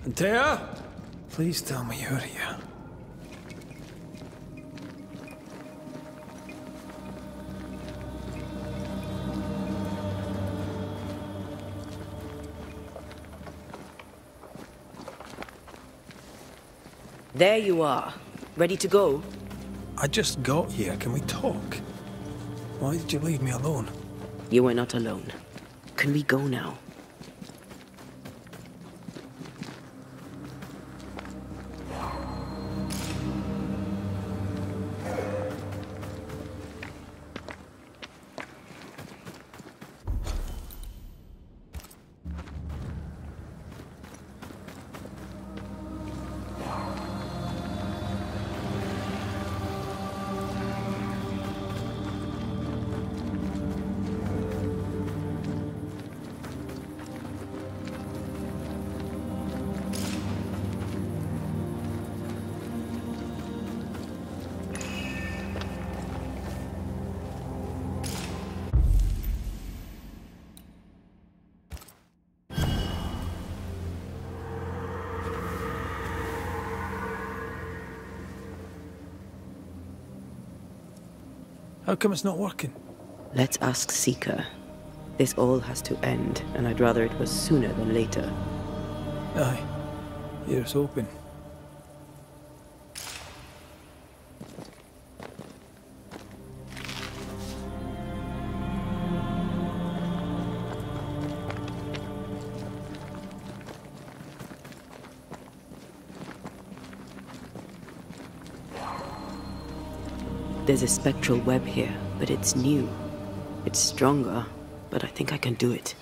Antea? Please tell me you're here. There you are. Ready to go? I just got here. Can we talk? Why did you leave me alone? You were not alone. Can we go now? How come it's not working? Let's ask Seeker. This all has to end, and I'd rather it was sooner than later. Aye. Here's hoping. There's a spectral web here, but it's new. It's stronger, but I think I can do it.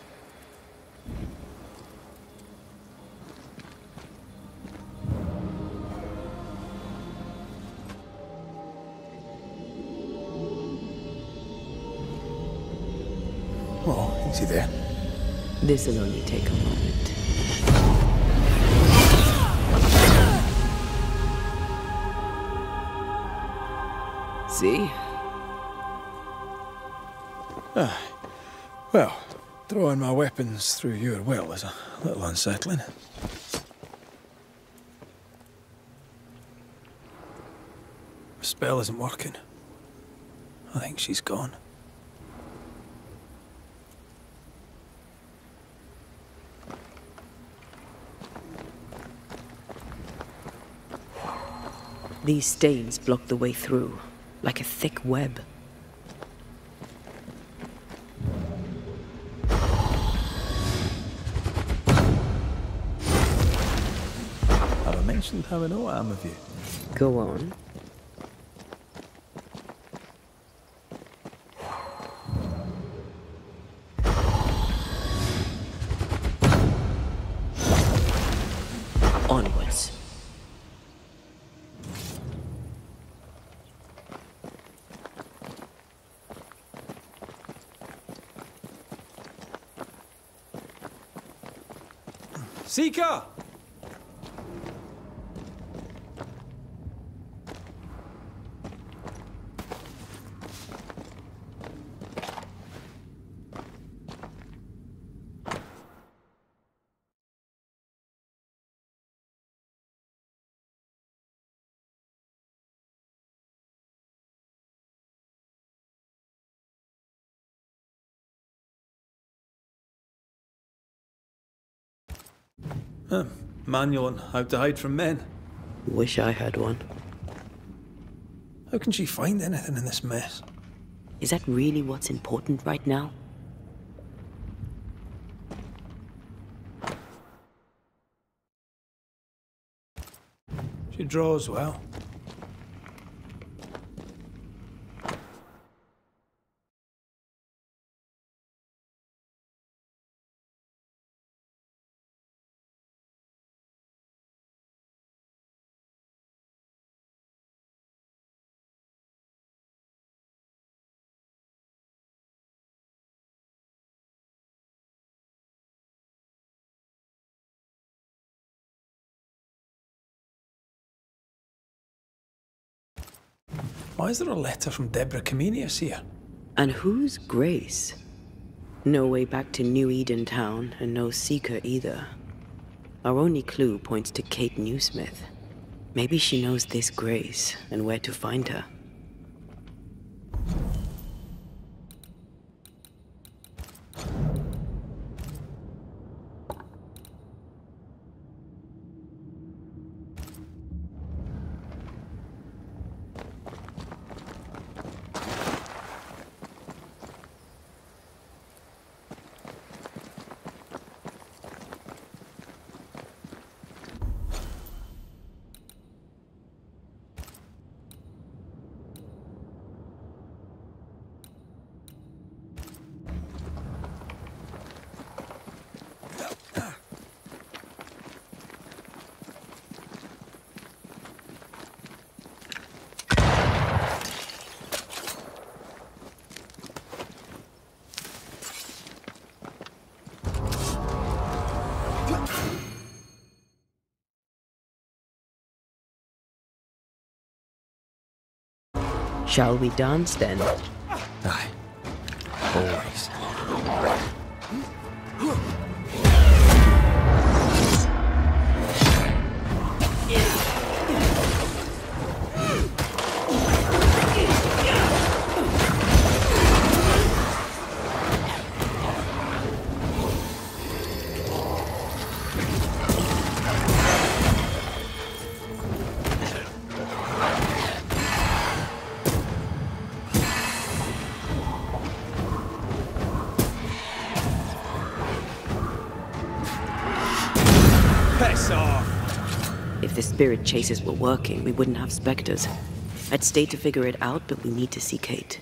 Oh, is he there? This'll only take a moment. See? Well, throwing my weapons through your will is a little unsettling. The spell isn't working. I think she's gone. These stains block the way through, like a thick web. Have I mentioned how I know I am of you? Go on. Onwards. Seeker! Manual on how to hide from men. Wish I had one. How can she find anything in this mess? Is that really what's important right now? She draws well. Why is there a letter from Deborah Comenius here? And who's Grace? No way back to New Eden Town, and no Seeker either. Our only clue points to Kate Newsmith. Maybe she knows this Grace and where to find her. Shall we dance then? Aye. Always. Piss off! If the spirit chases were working, we wouldn't have specters. I'd stay to figure it out, but we need to see Kate.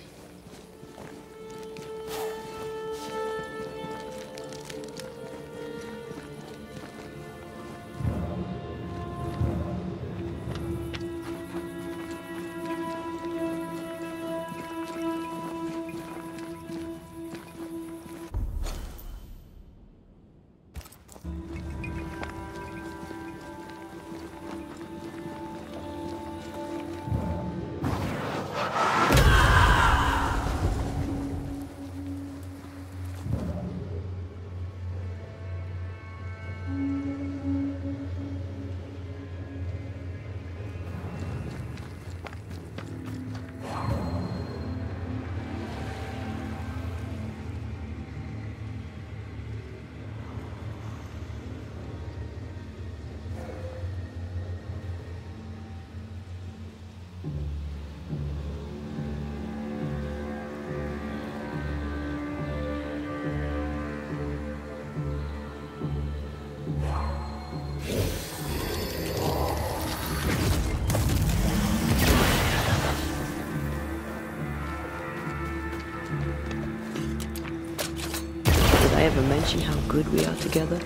Did I ever mention how good we are together?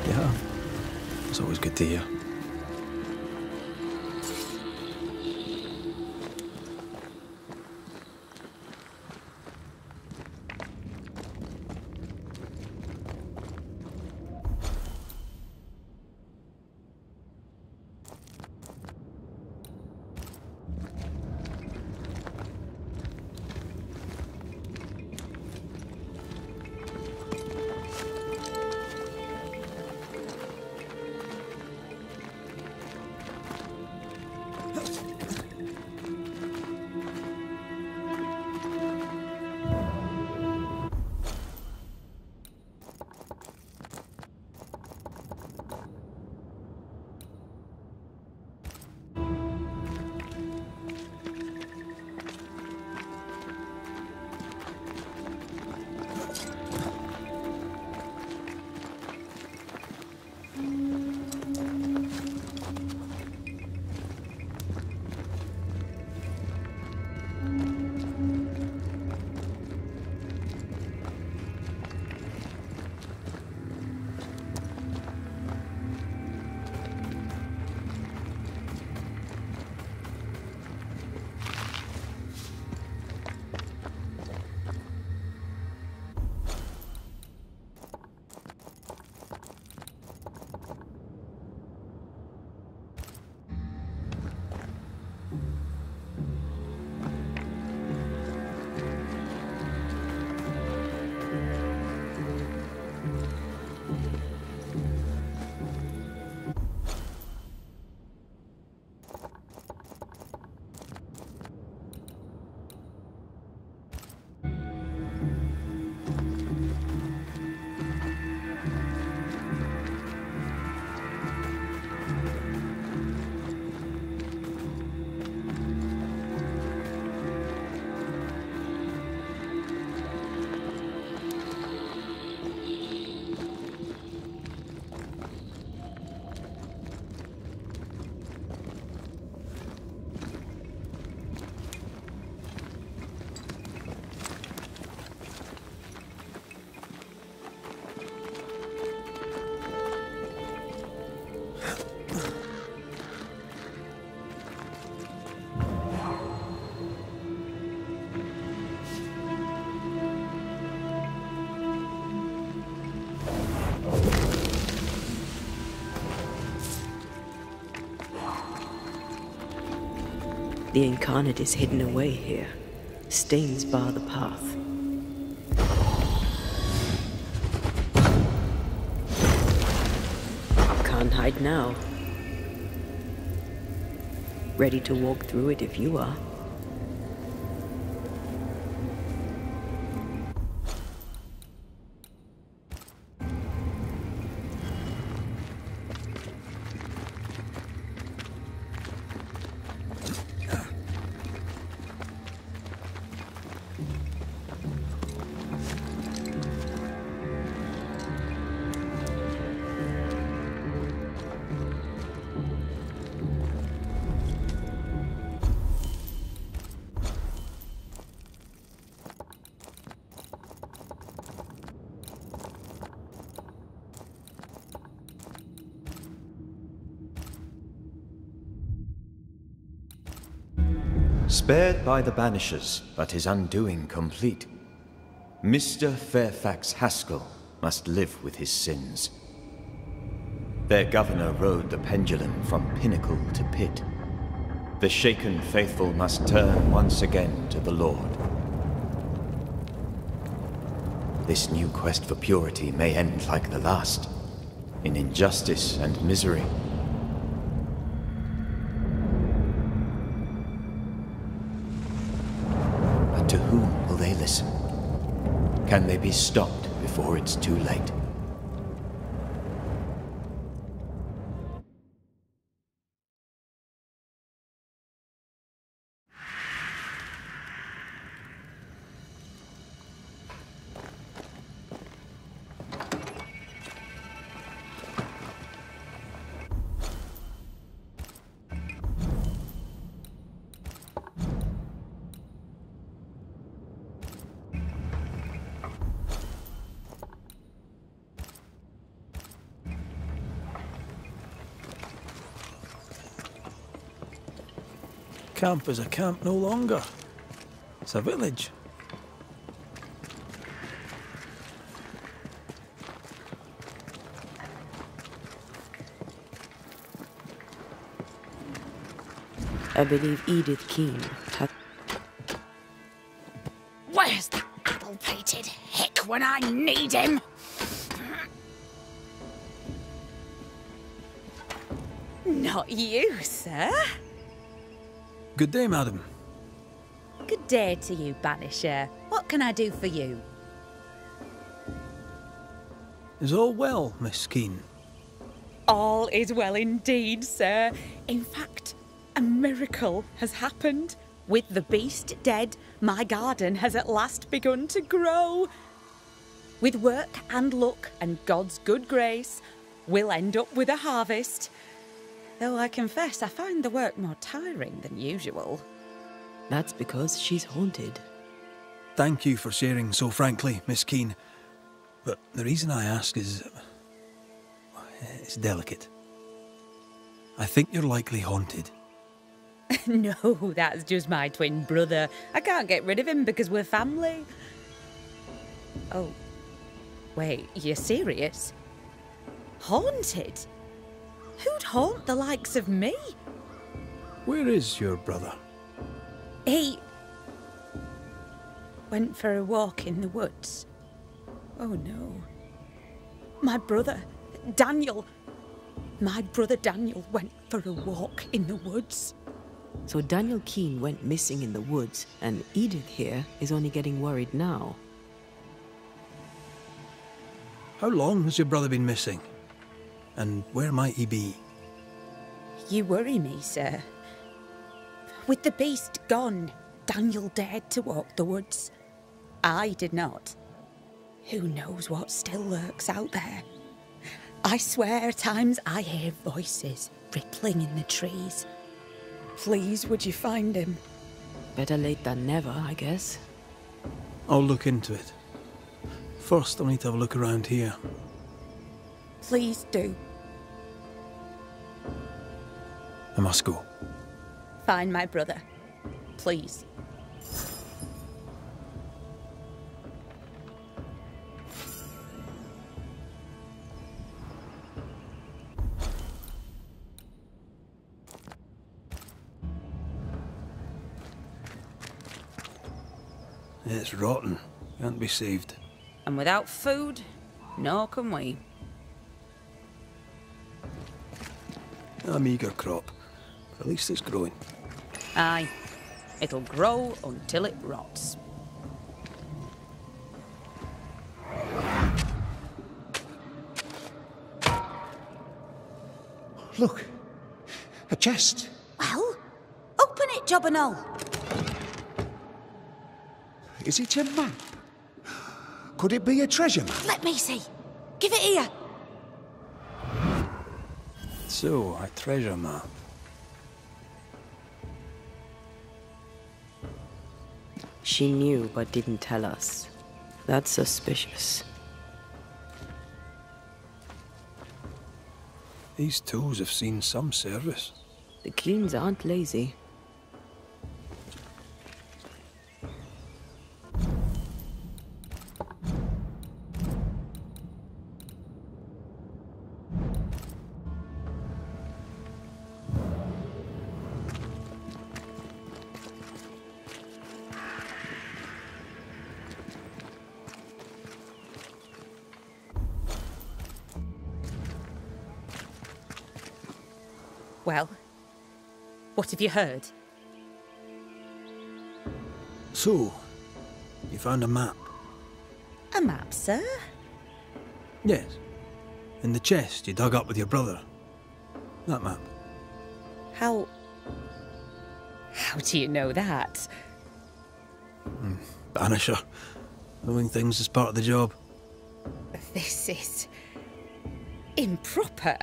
Yeah. It's always good to hear. The incarnate is hidden away here. Stains bar the path. Can't hide now. Ready to walk through it if you are. Spared by the Banishers, but his undoing complete, Mr. Fairfax Haskell must live with his sins. Their governor rode the pendulum from pinnacle to pit. The shaken faithful must turn once again to the Lord. This new quest for purity may end like the last, in injustice and misery. To whom will they listen? Can they be stopped before it's too late? Camp is a camp no longer. It's a village. I believe Edith Keene had... Where's that addle-pated hick when I need him? Not you, sir. Good day, madam. Good day to you, Banisher. What can I do for you? Is all well, Miss Keene? All is well indeed, sir. In fact, a miracle has happened. With the beast dead, my garden has at last begun to grow. With work and luck and God's good grace, we'll end up with a harvest. Though I confess I find the work more tiring than usual. That's because she's haunted. Thank you for sharing so frankly, Miss Keene. But the reason I ask is... it's delicate. I think you're likely haunted. No, that's just my twin brother. I can't get rid of him because we're family. Oh, wait, you're serious? Haunted? Who'd haunt the likes of me? Where is your brother? He went for a walk in the woods. Oh no. My brother, Daniel. My brother Daniel went for a walk in the woods. So Daniel Keene went missing in the woods, and Edith here is only getting worried now. How long has your brother been missing? And where might he be? You worry me, sir. With the beast gone, Daniel dared to walk the woods. I did not. Who knows what still lurks out there? I swear at times I hear voices rippling in the trees. Please, would you find him? Better late than never, I guess. I'll look into it. First, I'll need to have a look around here. Please do. I must go. Find my brother. Please. It's rotten. Can't be saved. And without food, nor can we. A meagre crop, but at least it's growing. Aye. It'll grow until it rots. Look, a chest. Well, open it, Jobberknoll. Is it a map? Could it be a treasure map? Let me see. Give it here. So, a treasure map. She knew but didn't tell us. That's suspicious. These tools have seen some service. The Keens aren't lazy. Well, what have you heard? So, you found a map? A map, sir? Yes. In the chest you dug up with your brother. That map. How do you know that? Banisher. Knowing things is part of the job. This is improper.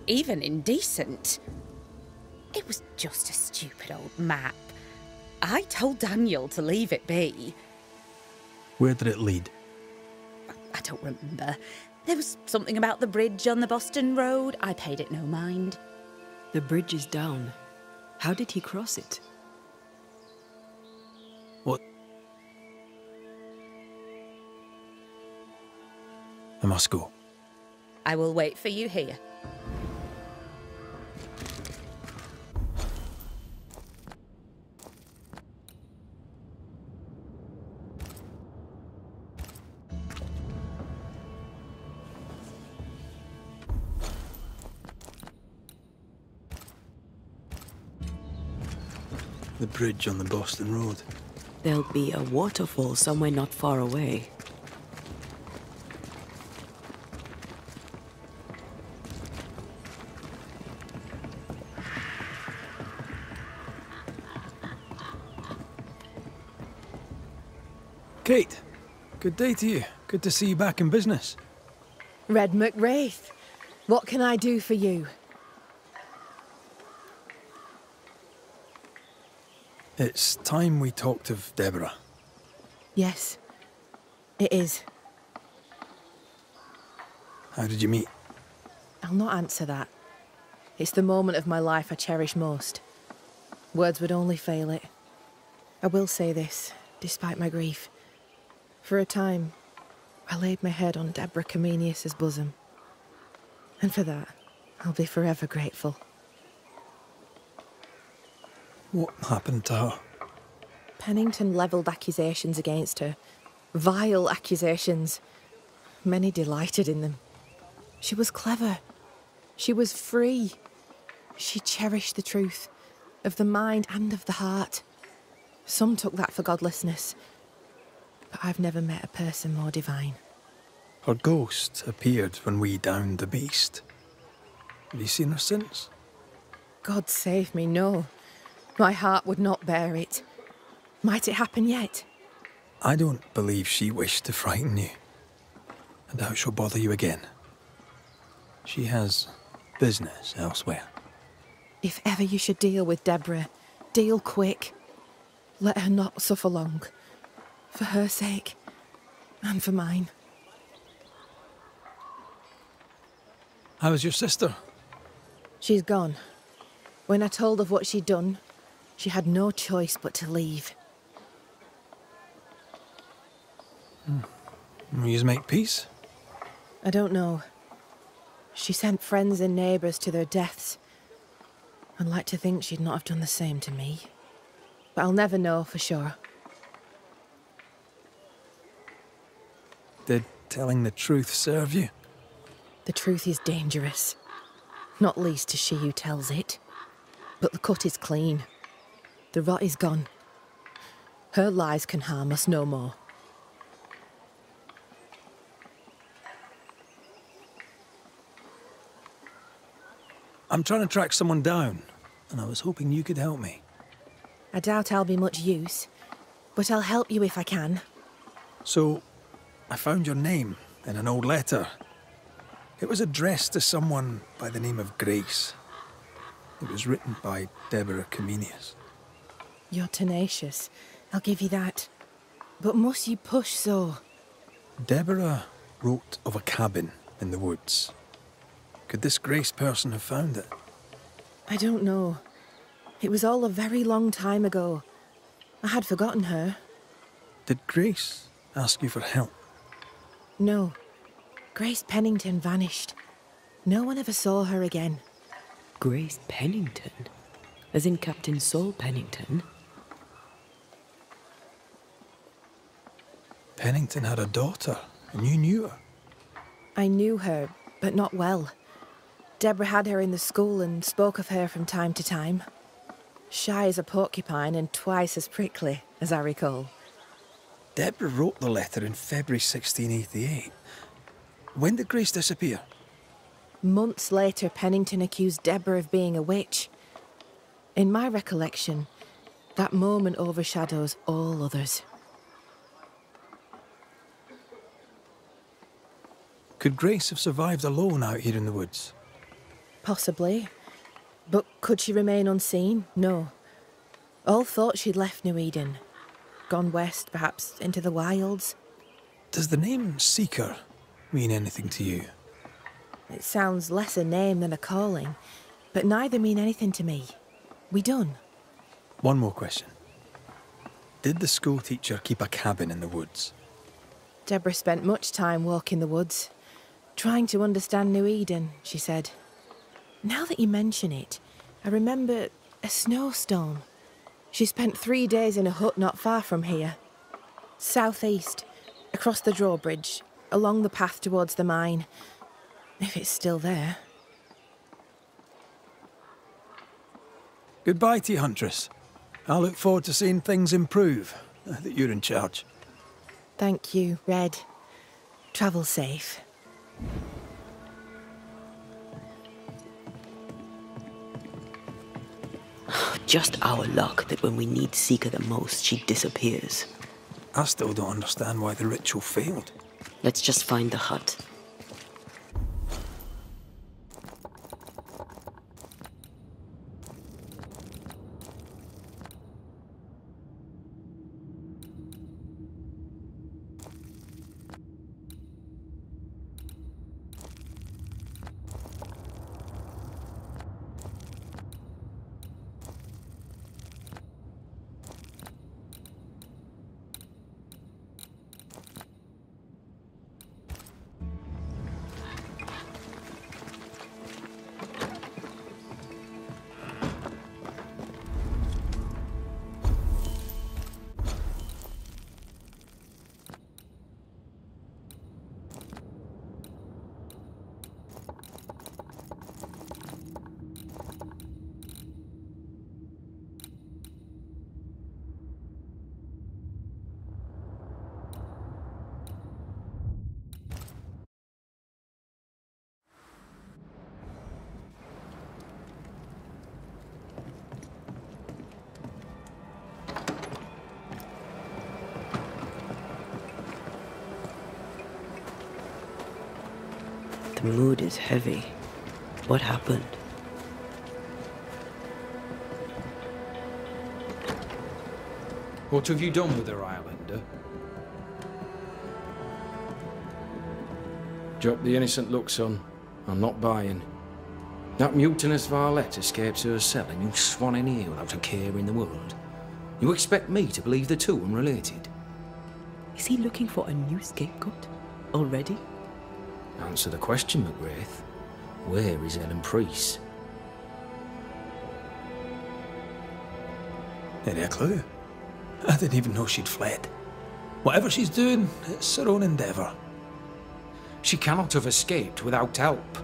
Even indecent. It was just a stupid old map. I told Daniel to leave it be. Where did it lead? I don't remember. There was something about the bridge on the Boston Road. I paid it no mind. The bridge is down. How did he cross it? What? I must go. I will wait for you here. The bridge on the Boston Road. There'll be a waterfall somewhere not far away. Kate, good day to you. Good to see you back in business. Red McWraith, what can I do for you? It's time we talked of Deborah. Yes, it is. How did you meet? I'll not answer that. It's the moment of my life I cherish most. Words would only fail it. I will say this, despite my grief. For a time, I laid my head on Deborah Comenius's bosom. And for that, I'll be forever grateful. What happened to her? Pennington levelled accusations against her. Vile accusations. Many delighted in them. She was clever. She was free. She cherished the truth, of the mind and of the heart. Some took that for godlessness, but I've never met a person more divine. Her ghost appeared when we downed the beast. Have you seen her since? God save me, no. My heart would not bear it. Might it happen yet? I don't believe she wished to frighten you. I doubt she'll bother you again. She has business elsewhere. If ever you should deal with Deborah, deal quick. Let her not suffer long. For her sake, and for mine. How is your sister? She's gone. When I told of what she'd done, she had no choice but to leave. Will you make peace? I don't know. She sent friends and neighbours to their deaths. I'd like to think she'd not have done the same to me. But I'll never know for sure. Did telling the truth serve you? The truth is dangerous. Not least to she who tells it. But the cut is clean. The rot is gone. Her lies can harm us no more. I'm trying to track someone down, and I was hoping you could help me. I doubt I'll be much use, but I'll help you if I can. So, I found your name in an old letter. It was addressed to someone by the name of Grace. It was written by Deborah Comenius. You're tenacious, I'll give you that. But must you push so? Deborah wrote of a cabin in the woods. Could this Grace person have found it? I don't know. It was all a very long time ago. I had forgotten her. Did Grace ask you for help? No. Grace Pennington vanished. No one ever saw her again. Grace Pennington? As in Captain Saul Pennington? Pennington had a daughter, and you knew her. I knew her, but not well. Deborah had her in the school and spoke of her from time to time. Shy as a porcupine and twice as prickly, as I recall. Deborah wrote the letter in February 1688. When did Grace disappear? Months later, Pennington accused Deborah of being a witch. In my recollection, that moment overshadows all others. Could Grace have survived alone out here in the woods? Possibly. But could she remain unseen? No. All thought she'd left New Eden. Gone west, perhaps into the wilds. Does the name Seeker mean anything to you? It sounds less a name than a calling, but neither mean anything to me. We done? One more question. Did the school teacher keep a cabin in the woods? Deborah spent much time walking the woods, trying to understand New Eden, she said. Now that you mention it, I remember a snowstorm. She spent 3 days in a hut not far from here. Southeast, across the drawbridge, along the path towards the mine. If it's still there. Goodbye to you, Huntress. I look forward to seeing things improve, now that you're in charge. Thank you, Red. Travel safe. Just our luck that when we need Seeker the most, she disappears. I still don't understand why the ritual failed. Let's just find the hut. The mood is heavy. What happened? What have you done with her, Islander? Drop the innocent look, son. I'm not buying. That mutinous varlet escapes her cell and you swan in here without a care in the world. You expect me to believe the two unrelated? Is he looking for a new scapegoat? Already? Answer the question, McGrath. Where is Ellen Preece? Any a clue? I didn't even know she'd fled. Whatever she's doing, it's her own endeavour. She cannot have escaped without help.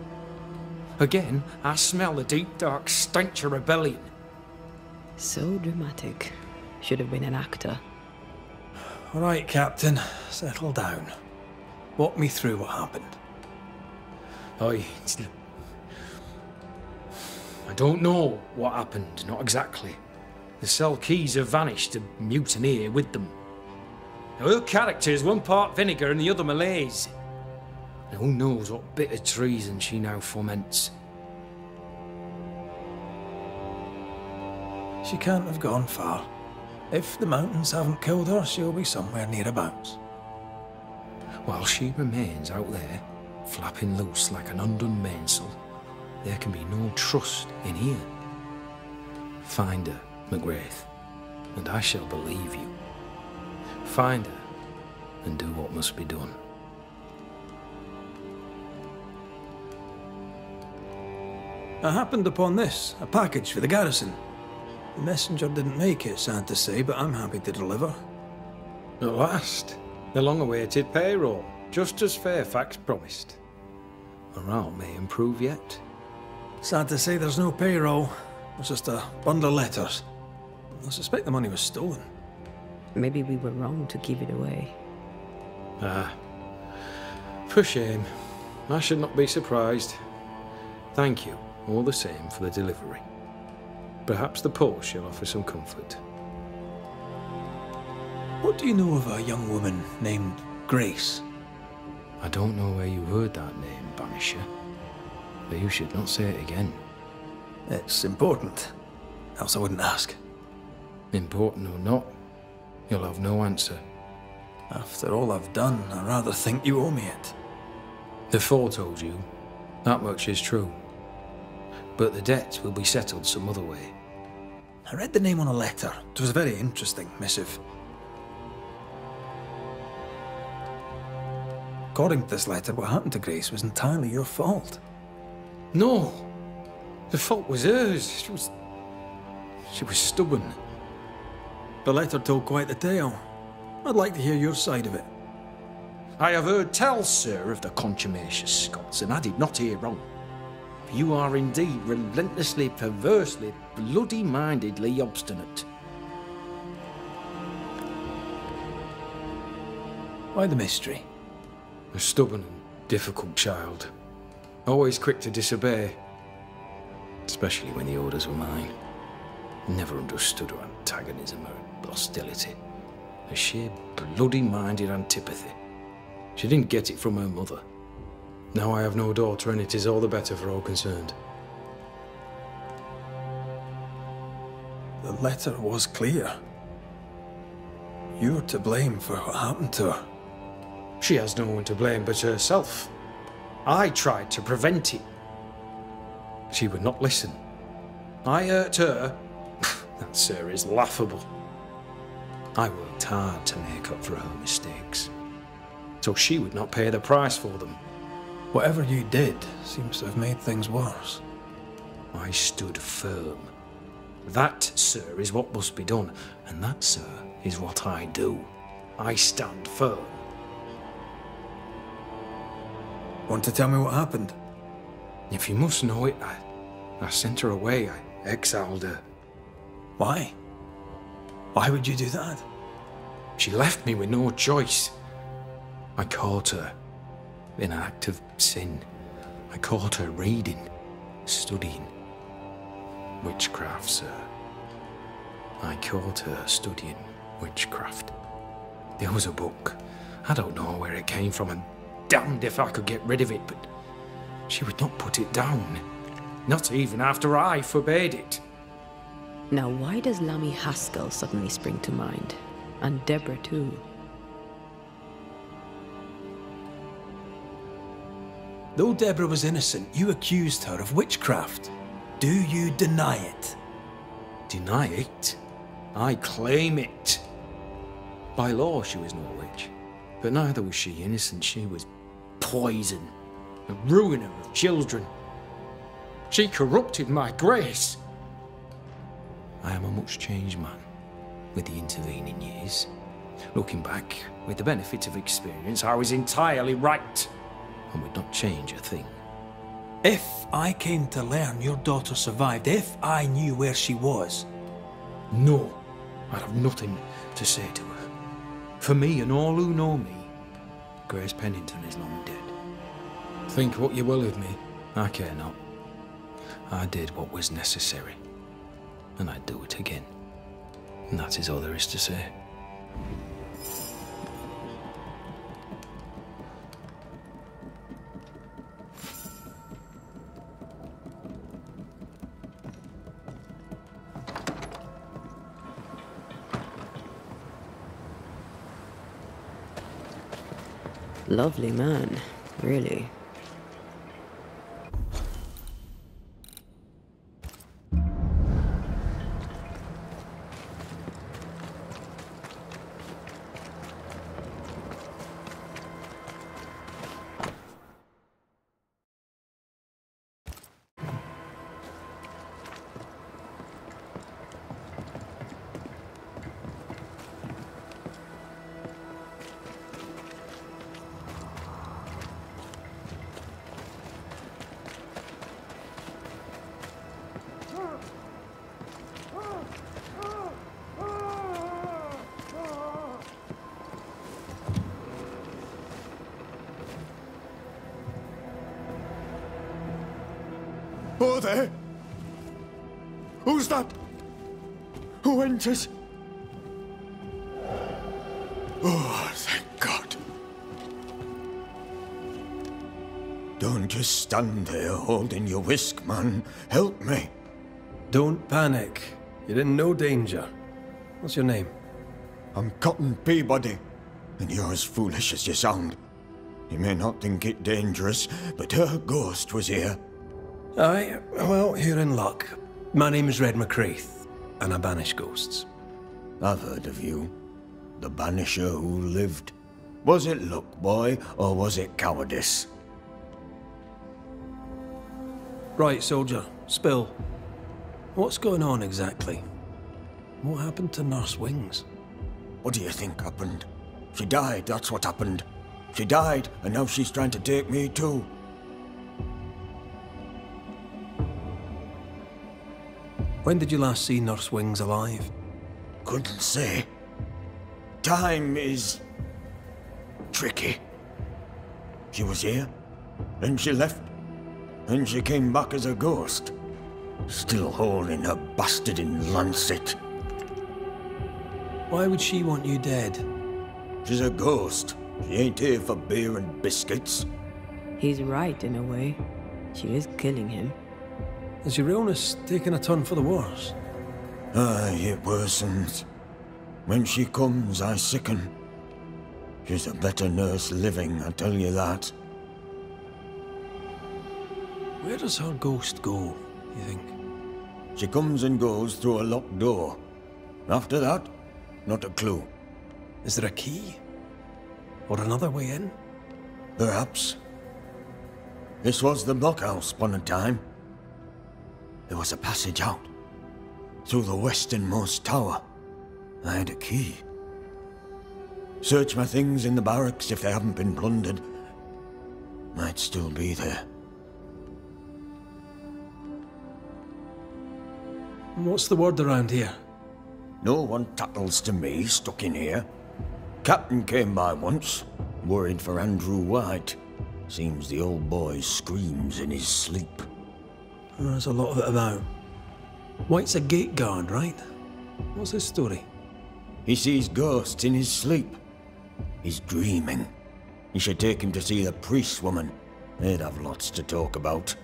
Again, I smell the deep, dark stench of rebellion. So dramatic. Should have been an actor. All right, Captain. Settle down. Walk me through what happened. I don't know what happened, not exactly. The Selkies have vanished, a mutineer with them. Her character is one part vinegar and the other Malays. And who knows what bitter treason she now foments. She can't have gone far. If the mountains haven't killed her, she'll be somewhere nearabouts. While she remains out there, flapping loose like an undone mainsail, there can be no trust in here. Find her, McGrath, and I shall believe you. Find her, and do what must be done. I happened upon this, a package for the garrison. The messenger didn't make it, sad to say, but I'm happy to deliver. At last, the long-awaited payroll, just as Fairfax promised. Morale may improve yet. Sad to say there's no payroll. It's just a bundle of letters. I suspect the money was stolen. Maybe we were wrong to give it away. Ah, for shame. I should not be surprised. Thank you, all the same, for the delivery. Perhaps the post shall offer some comfort. What do you know of a young woman named Grace? I don't know where you heard that name, Banisher. But you should not say it again. It's important, else I wouldn't ask. Important or not, you'll have no answer. After all I've done, I rather think you owe me it. The Four told you. That much is true. But the debt will be settled some other way. I read the name on a letter. It was a very interesting missive. According to this letter, what happened to Grace was entirely your fault. No! The fault was hers. She was stubborn. The letter told quite the tale. I'd like to hear your side of it. I have heard tell, sir, of the contumacious Scots, and I did not hear wrong. You are indeed relentlessly, perversely, bloody-mindedly obstinate. Why the mystery? A stubborn and difficult child. Always quick to disobey. Especially when the orders were mine. Never understood her antagonism or hostility. A sheer bloody-minded antipathy. She didn't get it from her mother. Now I have no daughter, and it is all the better for all concerned. The letter was clear. You're to blame for what happened to her. She has no one to blame but herself. I tried to prevent it. She would not listen. I hurt her. That, sir, is laughable. I worked hard to make up for her mistakes, so she would not pay the price for them. Whatever you did seems to have made things worse. I stood firm. That, sir, is what must be done, and that, sir, is what I do. I stand firm. Want to tell me what happened? If you must know it, I sent her away. I exiled her. Why? Why would you do that? She left me with no choice. I caught her in an act of sin. I caught her reading, studying. Witchcraft, sir. I caught her studying witchcraft. There was a book. I don't know where it came from, and damned if I could get rid of it, but she would not put it down. Not even after I forbade it. Now, why does Lammy Haskell suddenly spring to mind? And Deborah, too. Though Deborah was innocent, you accused her of witchcraft. Do you deny it? Deny it? I claim it. By law, she was no witch. But neither was she innocent. She was poison, a ruiner of children. She corrupted my Grace. I am a much changed man with the intervening years. Looking back, with the benefit of experience, I was entirely right. and would not change a thing. If I came to learn your daughter survived, if I knew where she was... No, I'd have nothing to say to her. For me and all who know me, Grace Pennington is long dead. Think what you will of me, I care not. I did what was necessary, and I'd do it again. And that is all there is to say. Lovely man, really. Oh, there! Who's that? Who enters? Oh, thank God. Don't just stand there holding your whisk, man. Help me. Don't panic. You're in no danger. What's your name? I'm Cotton Peabody, and you're as foolish as you sound. You may not think it dangerous, but her ghost was here. Aye, well, you're in luck. My name's Red McCraith, and I banish ghosts. I've heard of you. The banisher who lived. Was it luck, boy, or was it cowardice? Right, soldier, spill. What's going on exactly? What happened to Nurse Wings? What do you think happened? She died, that's what happened. She died, and now she's trying to take me too. When did you last see Nurse Wings alive? Couldn't say. Time is... tricky. She was here, then she left, then she came back as a ghost. Still holding her bastard in Lancet. Why would she want you dead? She's a ghost. She ain't here for beer and biscuits. He's right in a way. She is killing him. Has your illness taken a turn for the worse? Aye, it worsens. When she comes, I sicken. She's a better nurse living, I tell you that. Where does her ghost go, you think? She comes and goes through a locked door. After that, not a clue. Is there a key? Or another way in? Perhaps. This was the blockhouse upon a time. There was a passage out. Through the westernmost tower. I had a key. Search my things in the barracks if they haven't been plundered. Might still be there. What's the word around here? No one tattles to me stuck in here. Captain came by once, worried for Andrew White. Seems the old boy screams in his sleep. There's a lot of it about. White's a gate guard, right? What's his story? He sees ghosts in his sleep. He's dreaming. You should take him to see the priest woman. They'd have lots to talk about.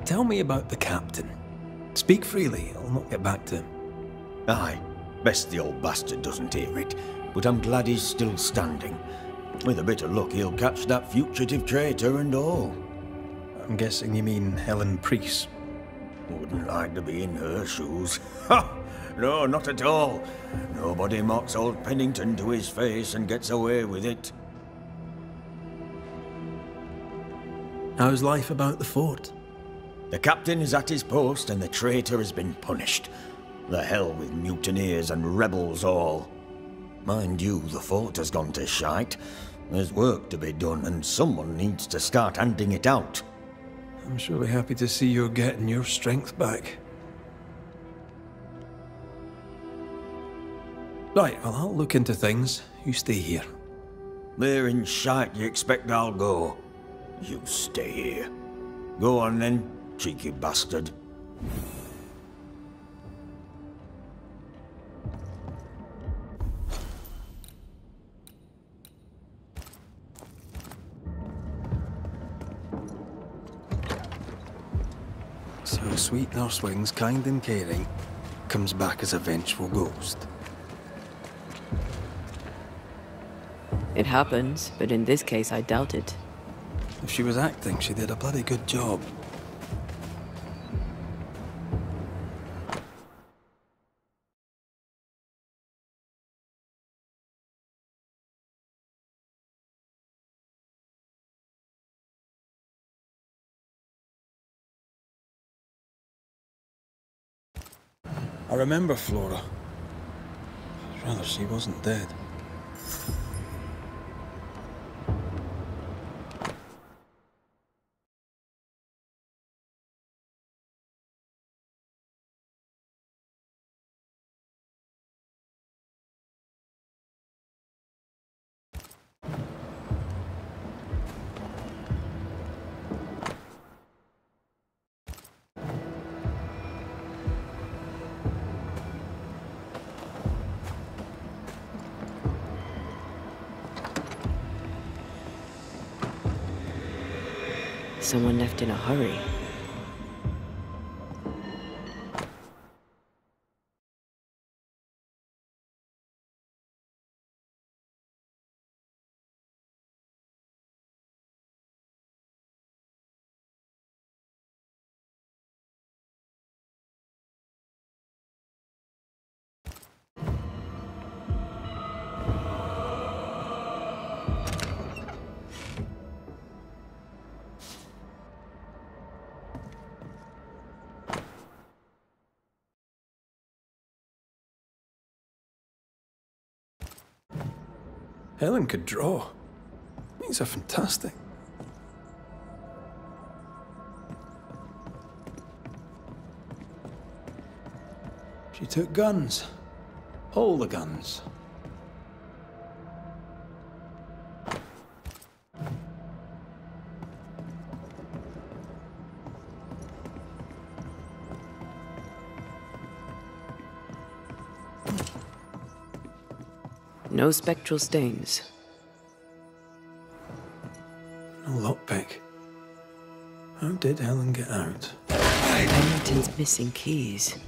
Tell me about the captain. Speak freely, I'll not get back to him. Aye, best the old bastard doesn't hear it, but I'm glad he's still standing. With a bit of luck, he'll catch that fugitive traitor and all. I'm guessing you mean Helen Priest. Wouldn't like to be in her shoes. Ha! No, not at all. Nobody mocks old Pennington to his face and gets away with it. How's life about the fort? The captain is at his post and the traitor has been punished. The hell with mutineers and rebels all. Mind you, the fort has gone to shite. There's work to be done, and someone needs to start handing it out. I'm surely happy to see you're getting your strength back. Right, well, I'll look into things. You stay here. They're in shite, you expect I'll go? You stay here. Go on then, cheeky bastard. So a sweet nurse wings, kind and caring, comes back as a vengeful ghost. It happens, but in this case I doubt it. If she was acting, she did a bloody good job. I remember Flora. I'd rather she wasn't dead. Someone left in a hurry. Helen could draw. These are fantastic. She took guns. All the guns. No spectral stains. No lockpick. How did Helen get out? Pennington's missing keys.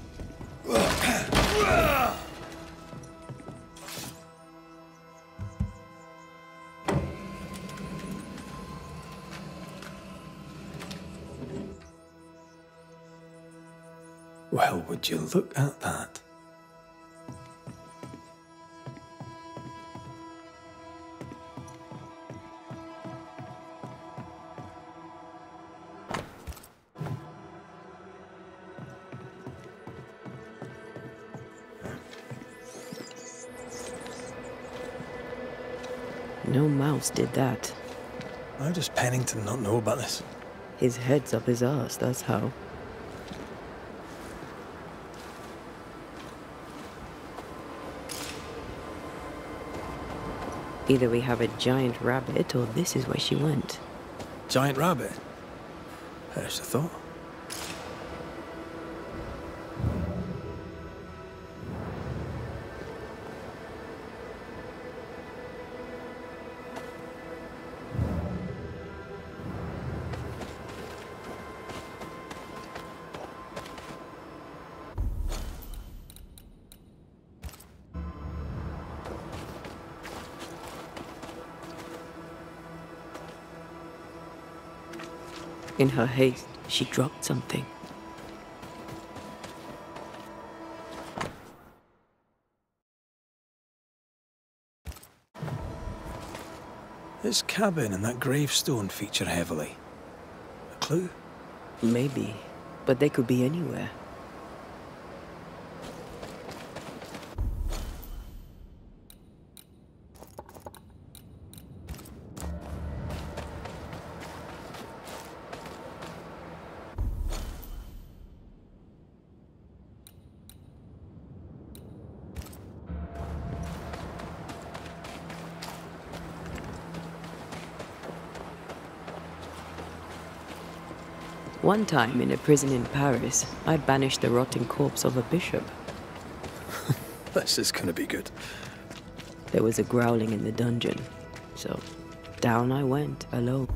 Well, would you look at that? No mouse did that. How does Pennington not know about this? His head's up his arse, that's how. Either we have a giant rabbit, or this is where she went. Giant rabbit? There's the thought. In her haste, she dropped something. This cabin and that gravestone feature heavily. A clue? Maybe, but they could be anywhere. One time in a prison in Paris, I banished the rotting corpse of a bishop. This is gonna be good. There was a growling in the dungeon, so down I went alone.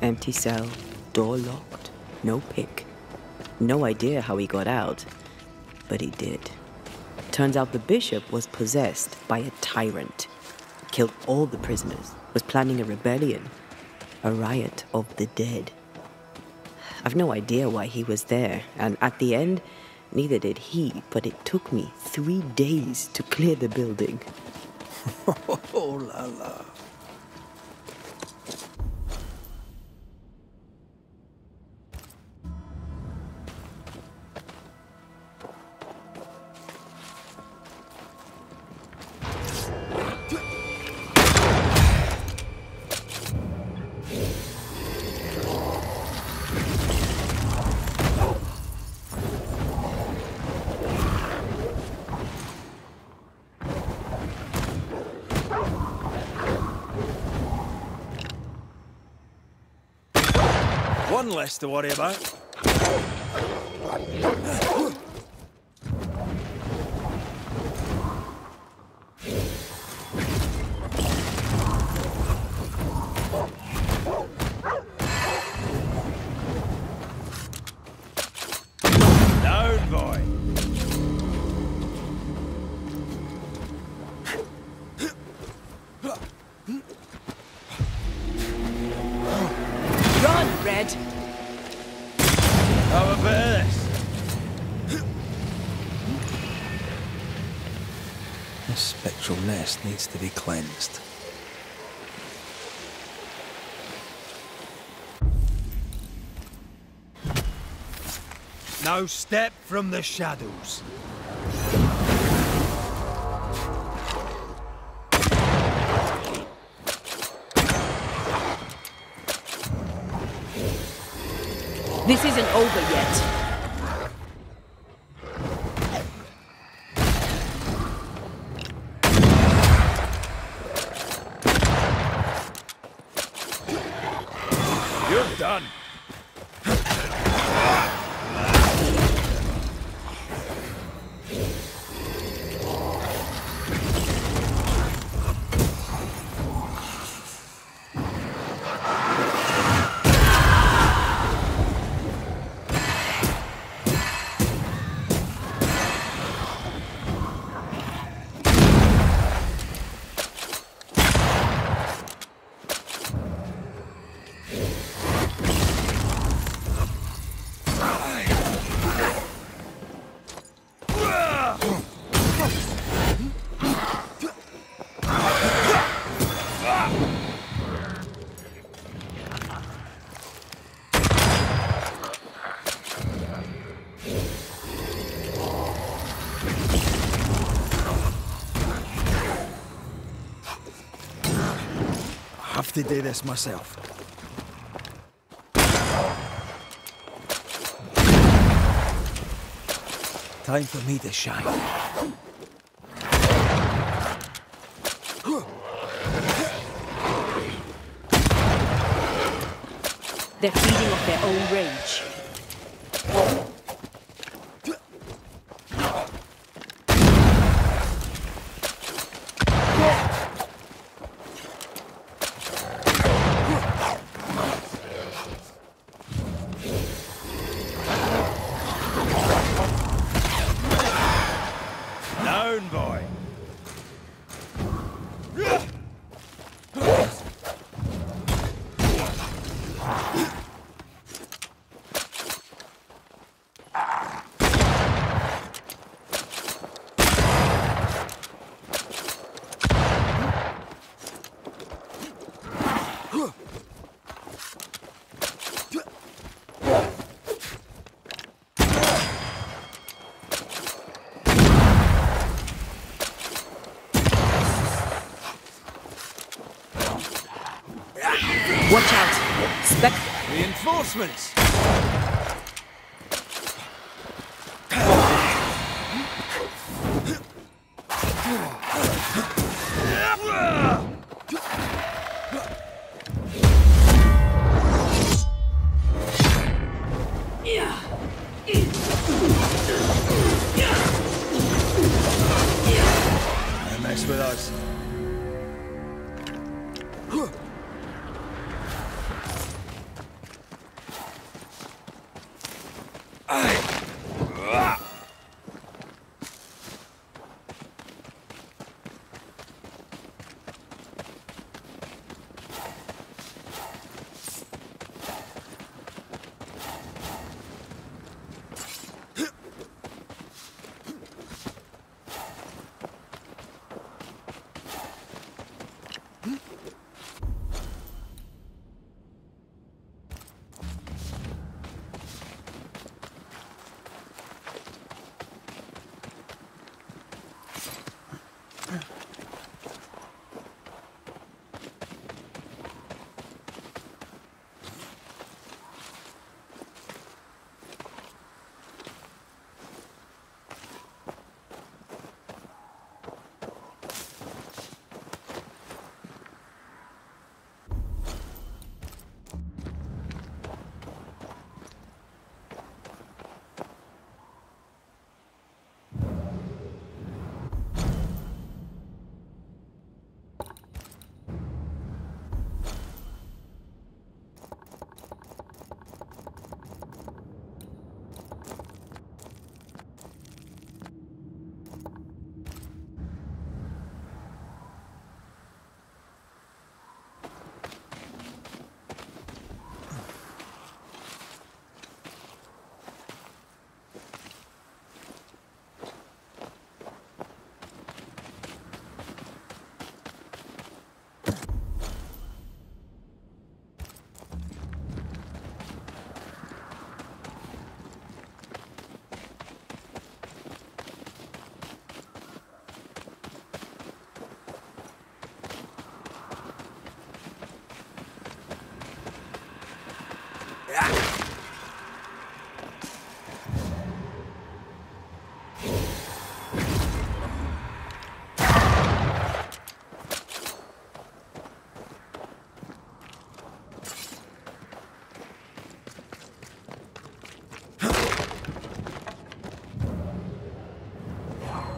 Empty cell, door locked, no pick. No idea how he got out, but he did. Turns out the bishop was possessed by a tyrant. Killed all the prisoners, was planning a rebellion. A riot of the dead. I've no idea why he was there, and at the end, neither did he, but it took me 3 days to clear the building. Oh la la. One less to worry about. Down, boy. Run, Red! Have a bit of this. This spectral nest needs to be cleansed. Now step from the shadows. This isn't over yet. You're done. I have to do this myself. Time for me to shine. They're feeding off their own rage. Down, boy. Watch out! Spectre! Reinforcements!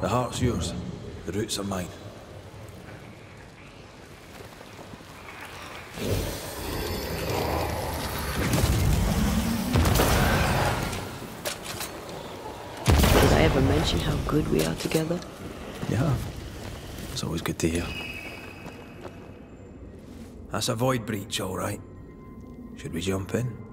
The heart's yours. The roots are mine. Did I ever mention how good we are together? You have. It's always good to hear. That's a void breach, all right. Should we jump in?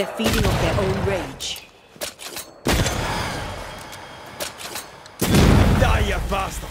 They're feeding off their own rage. Die, you bastard!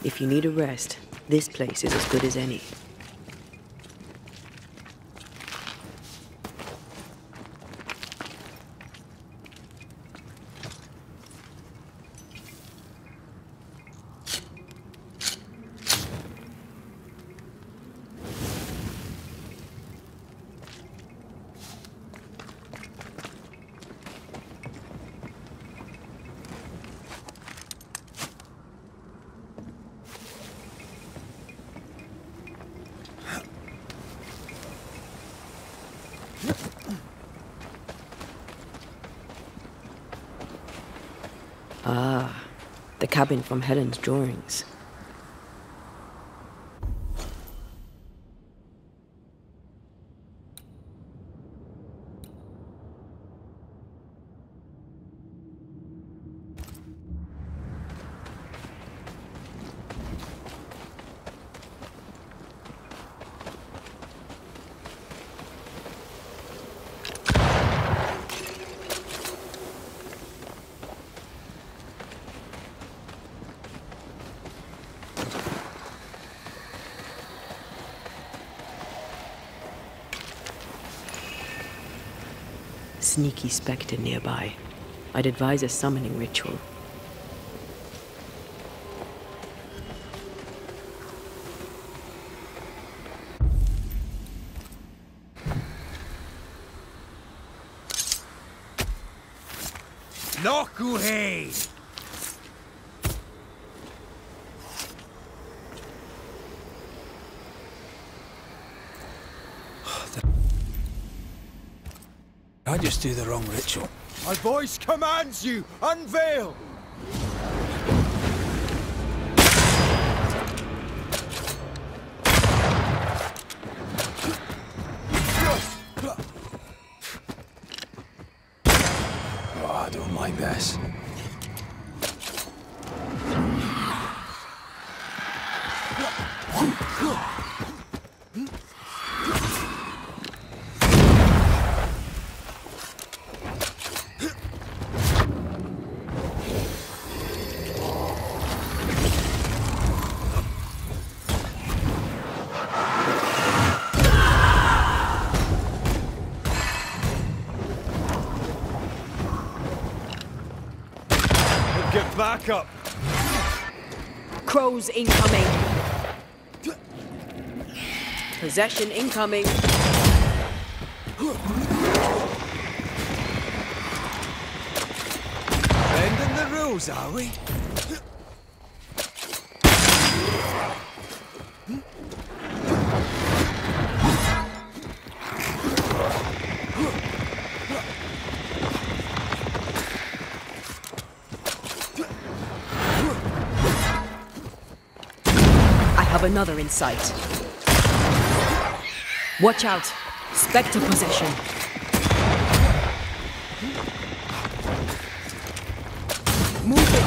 If you need a rest, this place is as good as any. Ah, the cabin from Helen's drawings. Sneaky spectre nearby. I'd advise a summoning ritual. Nokuhei! I just do the wrong ritual. My voice commands you! Unveil! Oh, I don't like this. Get back up! Crows incoming! Possession incoming! Bending the rules, are we? Another in sight. Watch out! Spectre possession. Move it!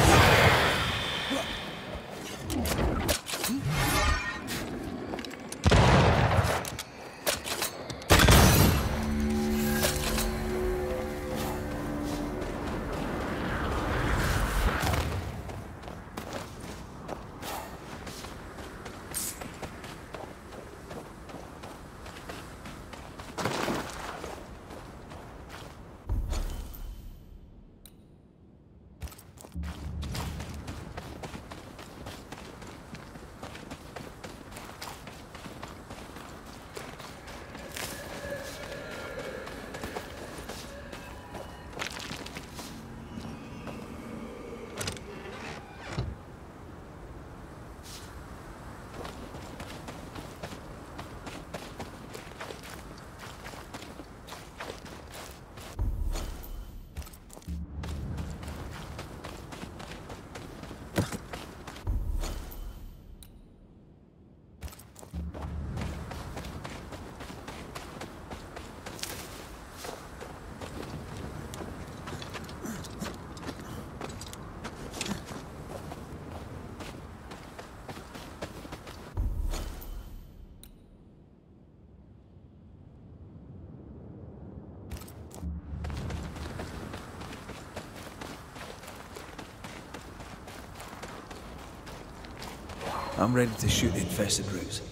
I'm ready to shoot the infested roots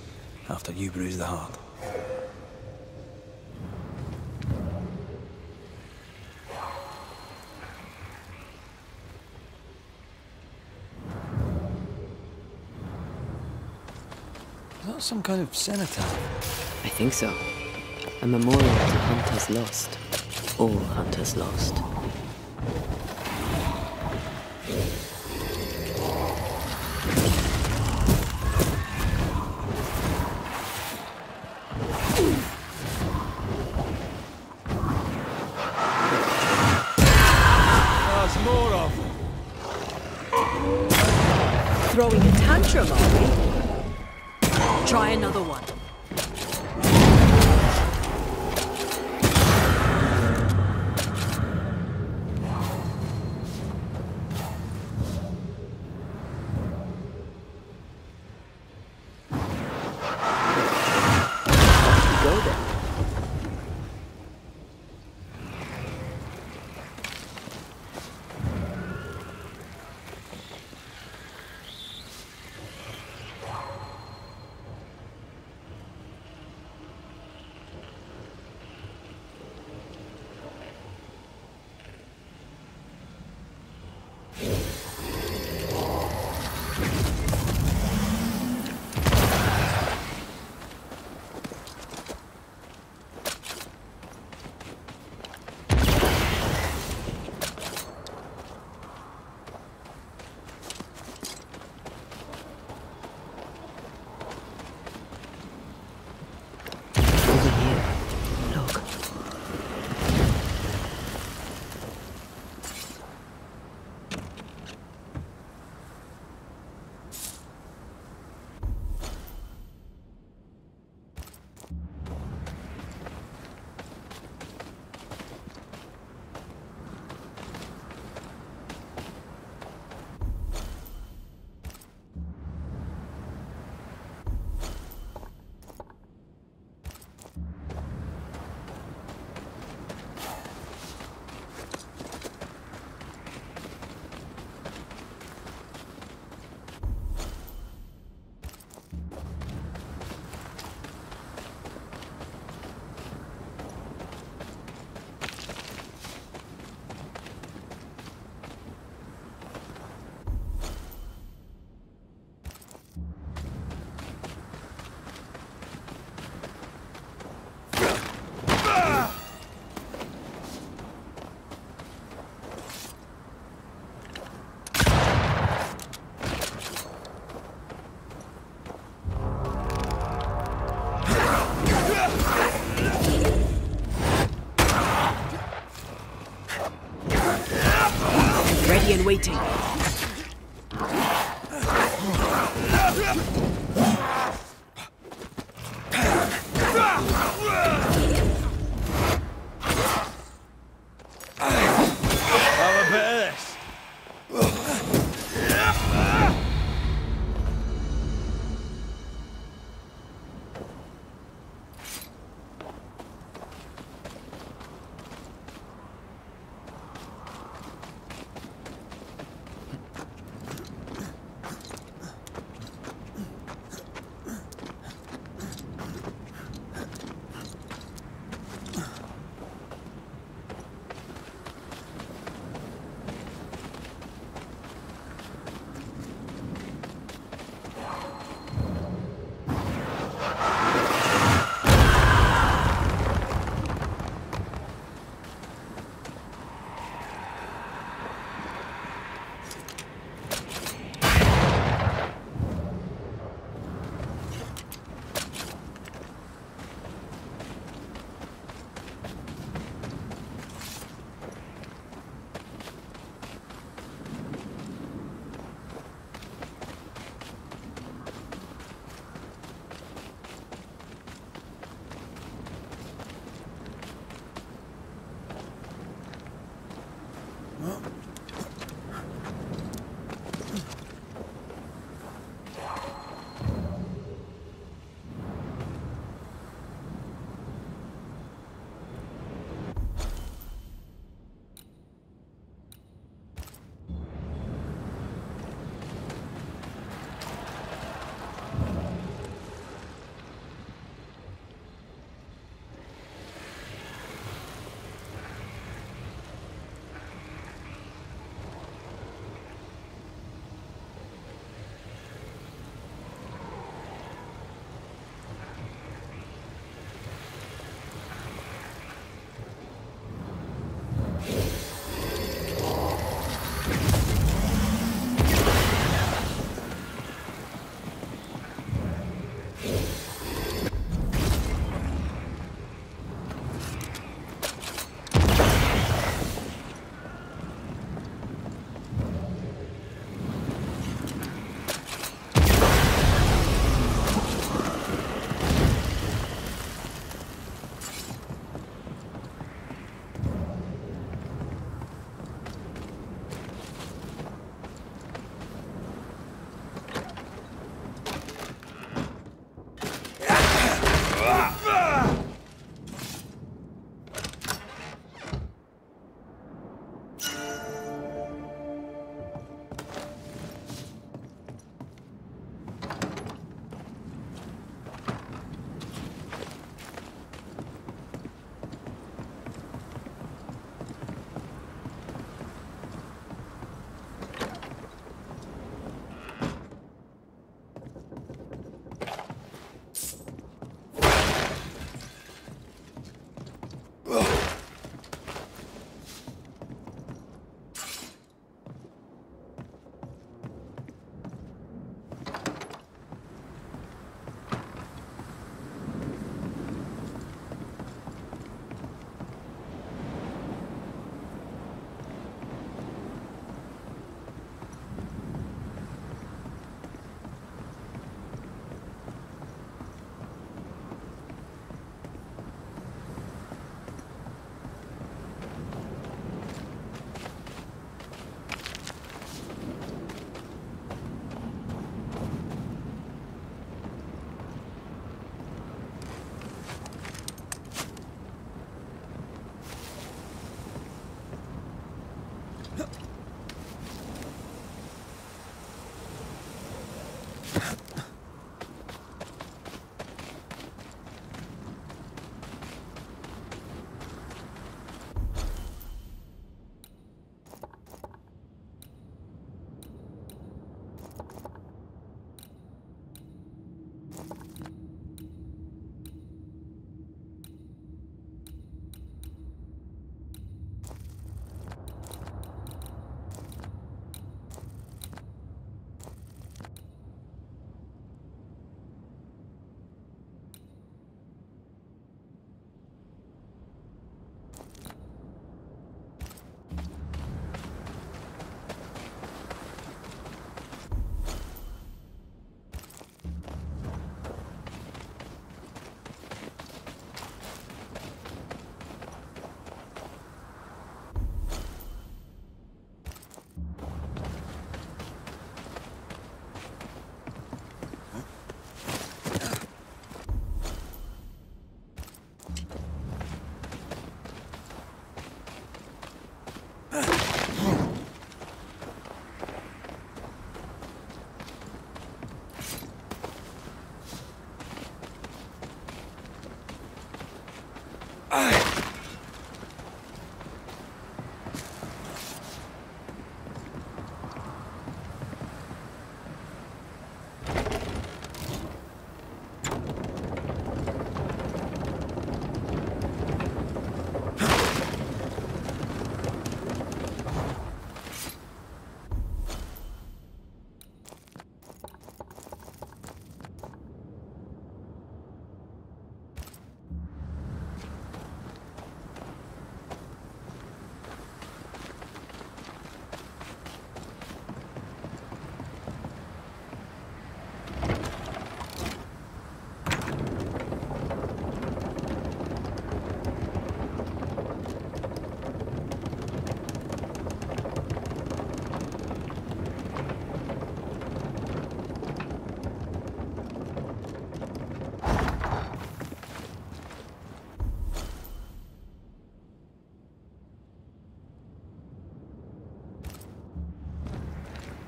after you bruise the heart. Is that some kind of cenotaph? I think so. A memorial to hunters lost. All hunters lost. There's more of them. Throwing a tantrum, are we? Try another one. Go then. Over here. Look. Ready and waiting. Have a bit of this.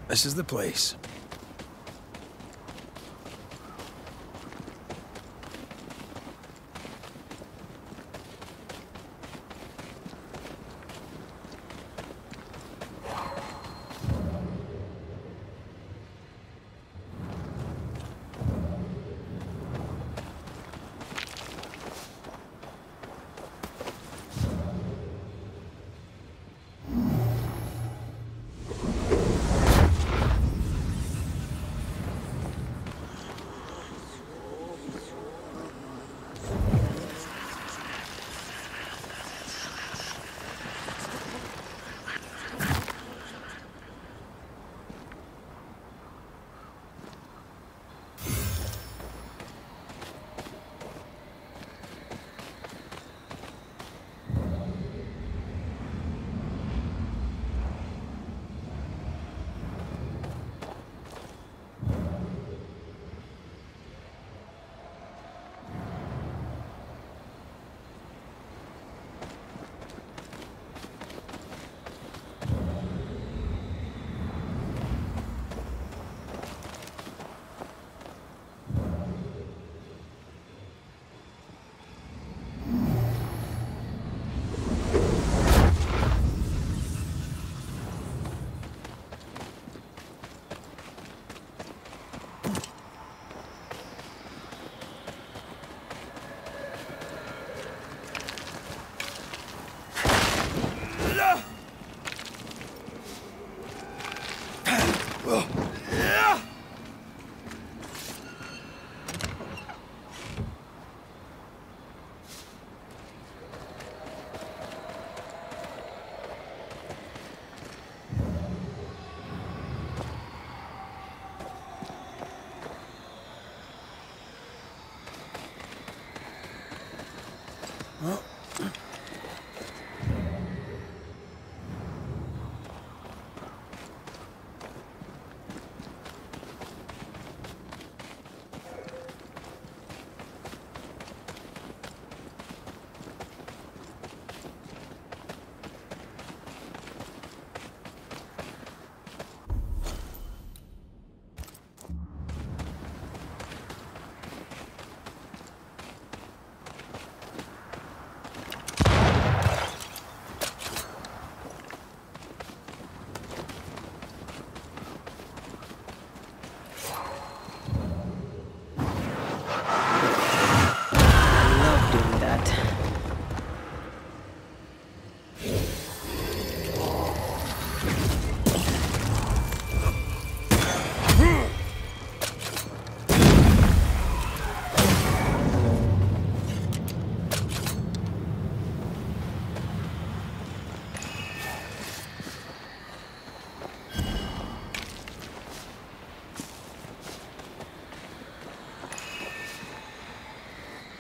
This is the place.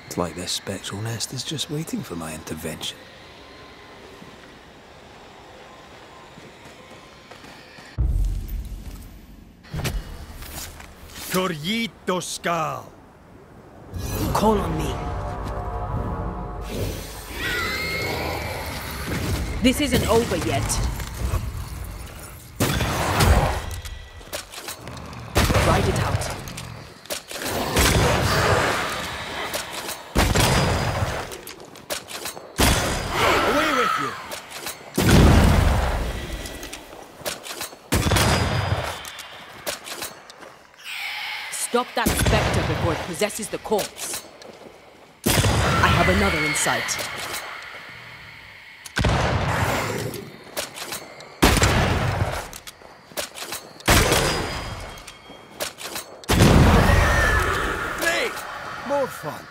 It's like this spectral nest is just waiting for my intervention. Corrito Skal. Call on me. This isn't over yet. Ride it out. Away with you! Stop that spectre before it possesses the corpse. I have another in sight. Great! More fun.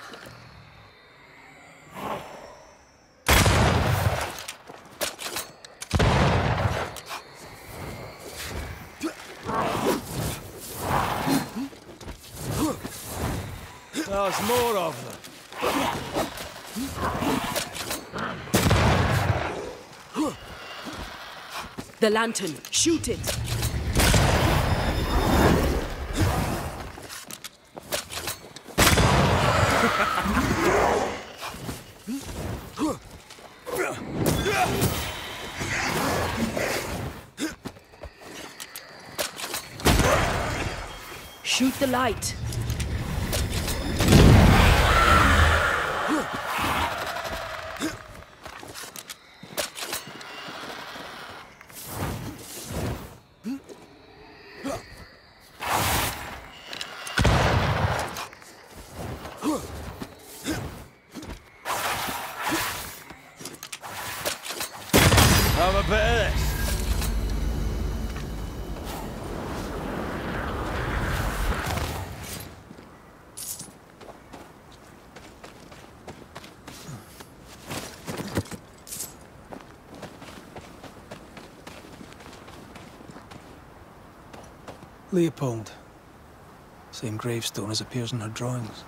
There's more of them. The lantern, shoot it! Shoot the light. Have a bit of this. Leopold. Same gravestone as appears in her drawings.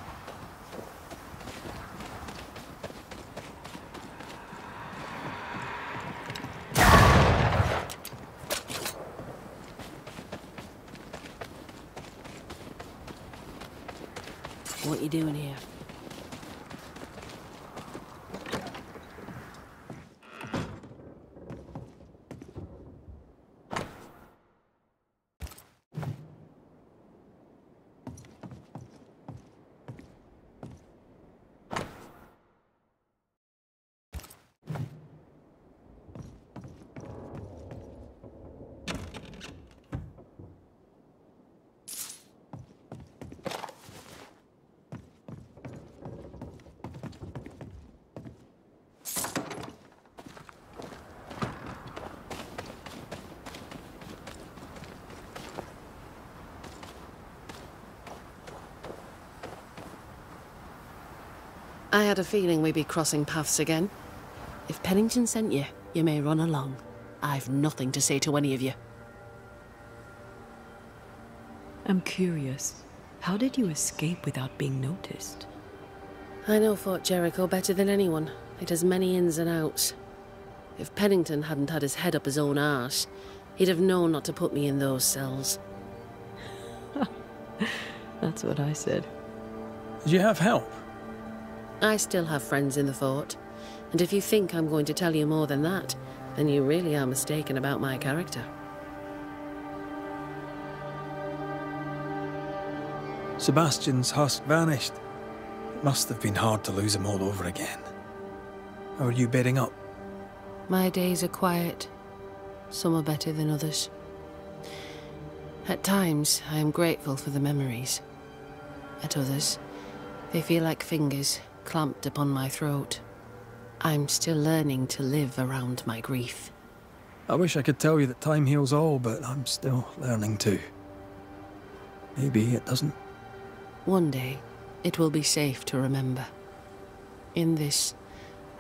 What you doing here? I had a feeling we'd be crossing paths again. If Pennington sent you, you may run along. I've nothing to say to any of you. I'm curious. How did you escape without being noticed? I know Fort Jericho better than anyone. It has many ins and outs. If Pennington hadn't had his head up his own arse, he'd have known not to put me in those cells. That's what I said. Did you have help? I still have friends in the fort, and if you think I'm going to tell you more than that, then you really are mistaken about my character. Sebastian's husk vanished. It must have been hard to lose him all over again. How are you bedding up? My days are quiet. Some are better than others. At times, I am grateful for the memories. At others, they feel like fingers clamped upon my throat. I'm still learning to live around my grief. I wish I could tell you that time heals all, but I'm still learning too. Maybe it doesn't. One day, it will be safe to remember. In this,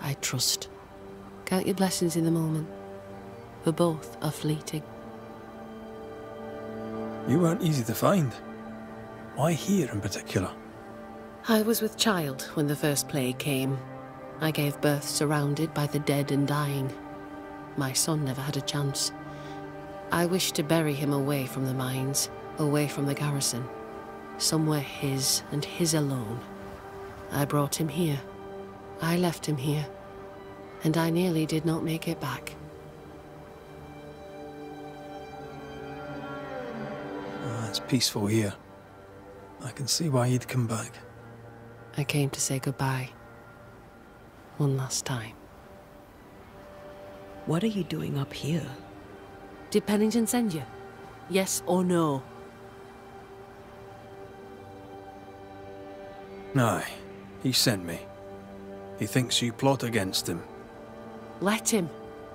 I trust. Count your blessings in the moment, for both are fleeting. You weren't easy to find. Why here in particular? I was with child when the first plague came. I gave birth surrounded by the dead and dying. My son never had a chance. I wished to bury him away from the mines, away from the garrison. Somewhere his and his alone. I brought him here. I left him here. And I nearly did not make it back. It's peaceful here. I can see why you'd come back. I came to say goodbye. One last time. What are you doing up here? Did Pennington send you? Yes or no? Aye, he sent me. He thinks you plot against him. Let him.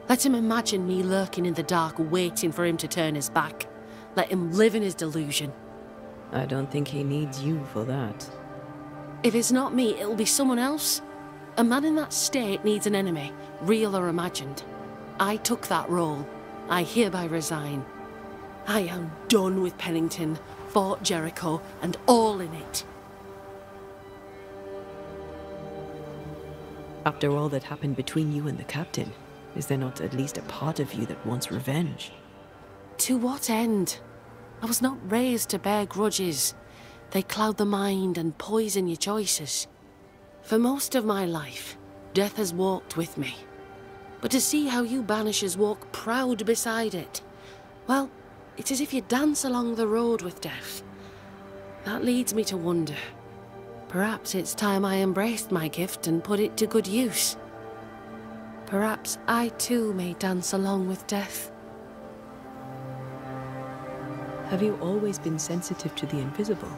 Let him imagine me lurking in the dark, waiting for him to turn his back. Let him live in his delusion. I don't think he needs you for that. If it's not me, it'll be someone else. A man in that state needs an enemy, real or imagined. I took that role. I hereby resign. I am done with Pennington, Fort Jericho, and all in it. After all that happened between you and the captain, is there not at least a part of you that wants revenge? To what end? I was not raised to bear grudges. They cloud the mind and poison your choices. For most of my life, death has walked with me. But to see how you banishers walk proud beside it, well, it's as if you dance along the road with death. That leads me to wonder. Perhaps it's time I embraced my gift and put it to good use. Perhaps I too may dance along with death. Have you always been sensitive to the invisible?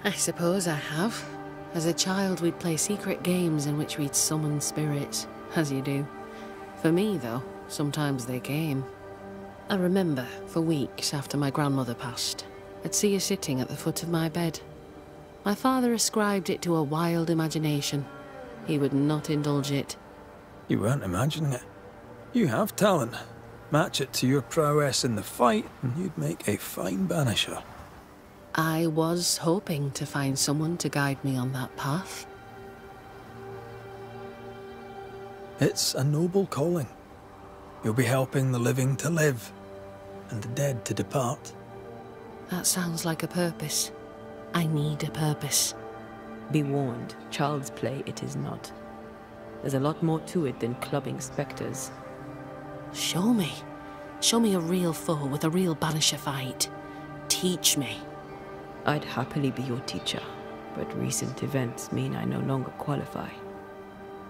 I suppose I have. As a child, we'd play secret games in which we'd summon spirits, as you do. For me, though, sometimes they came. I remember, for weeks after my grandmother passed, I'd see her sitting at the foot of my bed. My father ascribed it to a wild imagination. He would not indulge it. You weren't imagining it. You have talent. Match it to your prowess in the fight, and you'd make a fine banisher. I was hoping to find someone to guide me on that path. It's a noble calling. You'll be helping the living to live, and the dead to depart. That sounds like a purpose. I need a purpose. Be warned, child's play it is not. There's a lot more to it than clubbing spectres. Show me. Show me a real foe with a real banisher fight. Teach me. I'd happily be your teacher, but recent events mean I no longer qualify.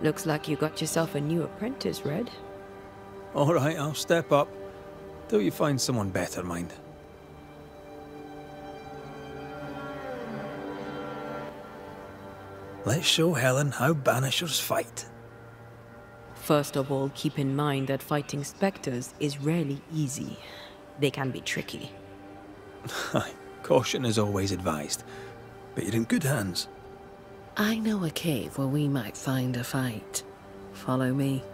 Looks like you got yourself a new apprentice, Red. All right, I'll step up. Till you find someone better, mind. Let's show Helen how banishers fight. First of all, keep in mind that fighting spectres is rarely easy. They can be tricky. Caution is always advised, but you're in good hands. I know a cave where we might find a fight. Follow me.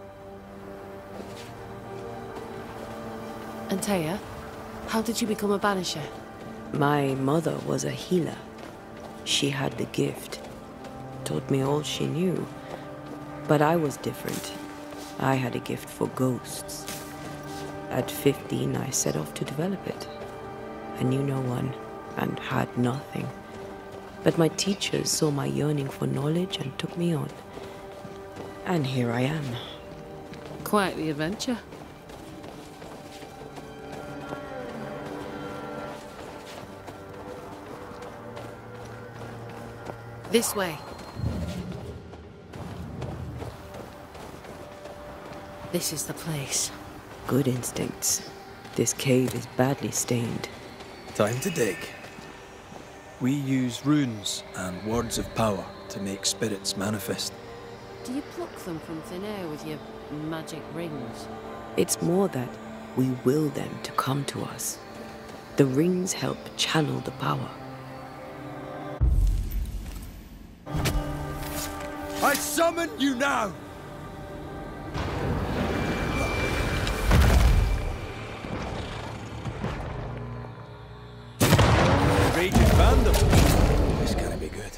Antea, how did you become a banisher? My mother was a healer. She had the gift. Taught me all she knew. But I was different. I had a gift for ghosts. At 15, I set off to develop it. I knew no one, and had nothing. But my teachers saw my yearning for knowledge and took me on. And here I am. Quite the adventure. This way. This is the place. Good instincts. This cave is badly stained. Time to dig. We use runes and words of power to make spirits manifest. Do you pluck them from thin air with your magic rings? It's more that we will them to come to us. The rings help channel the power. I summon you now! Raging Vandal. This can't be good.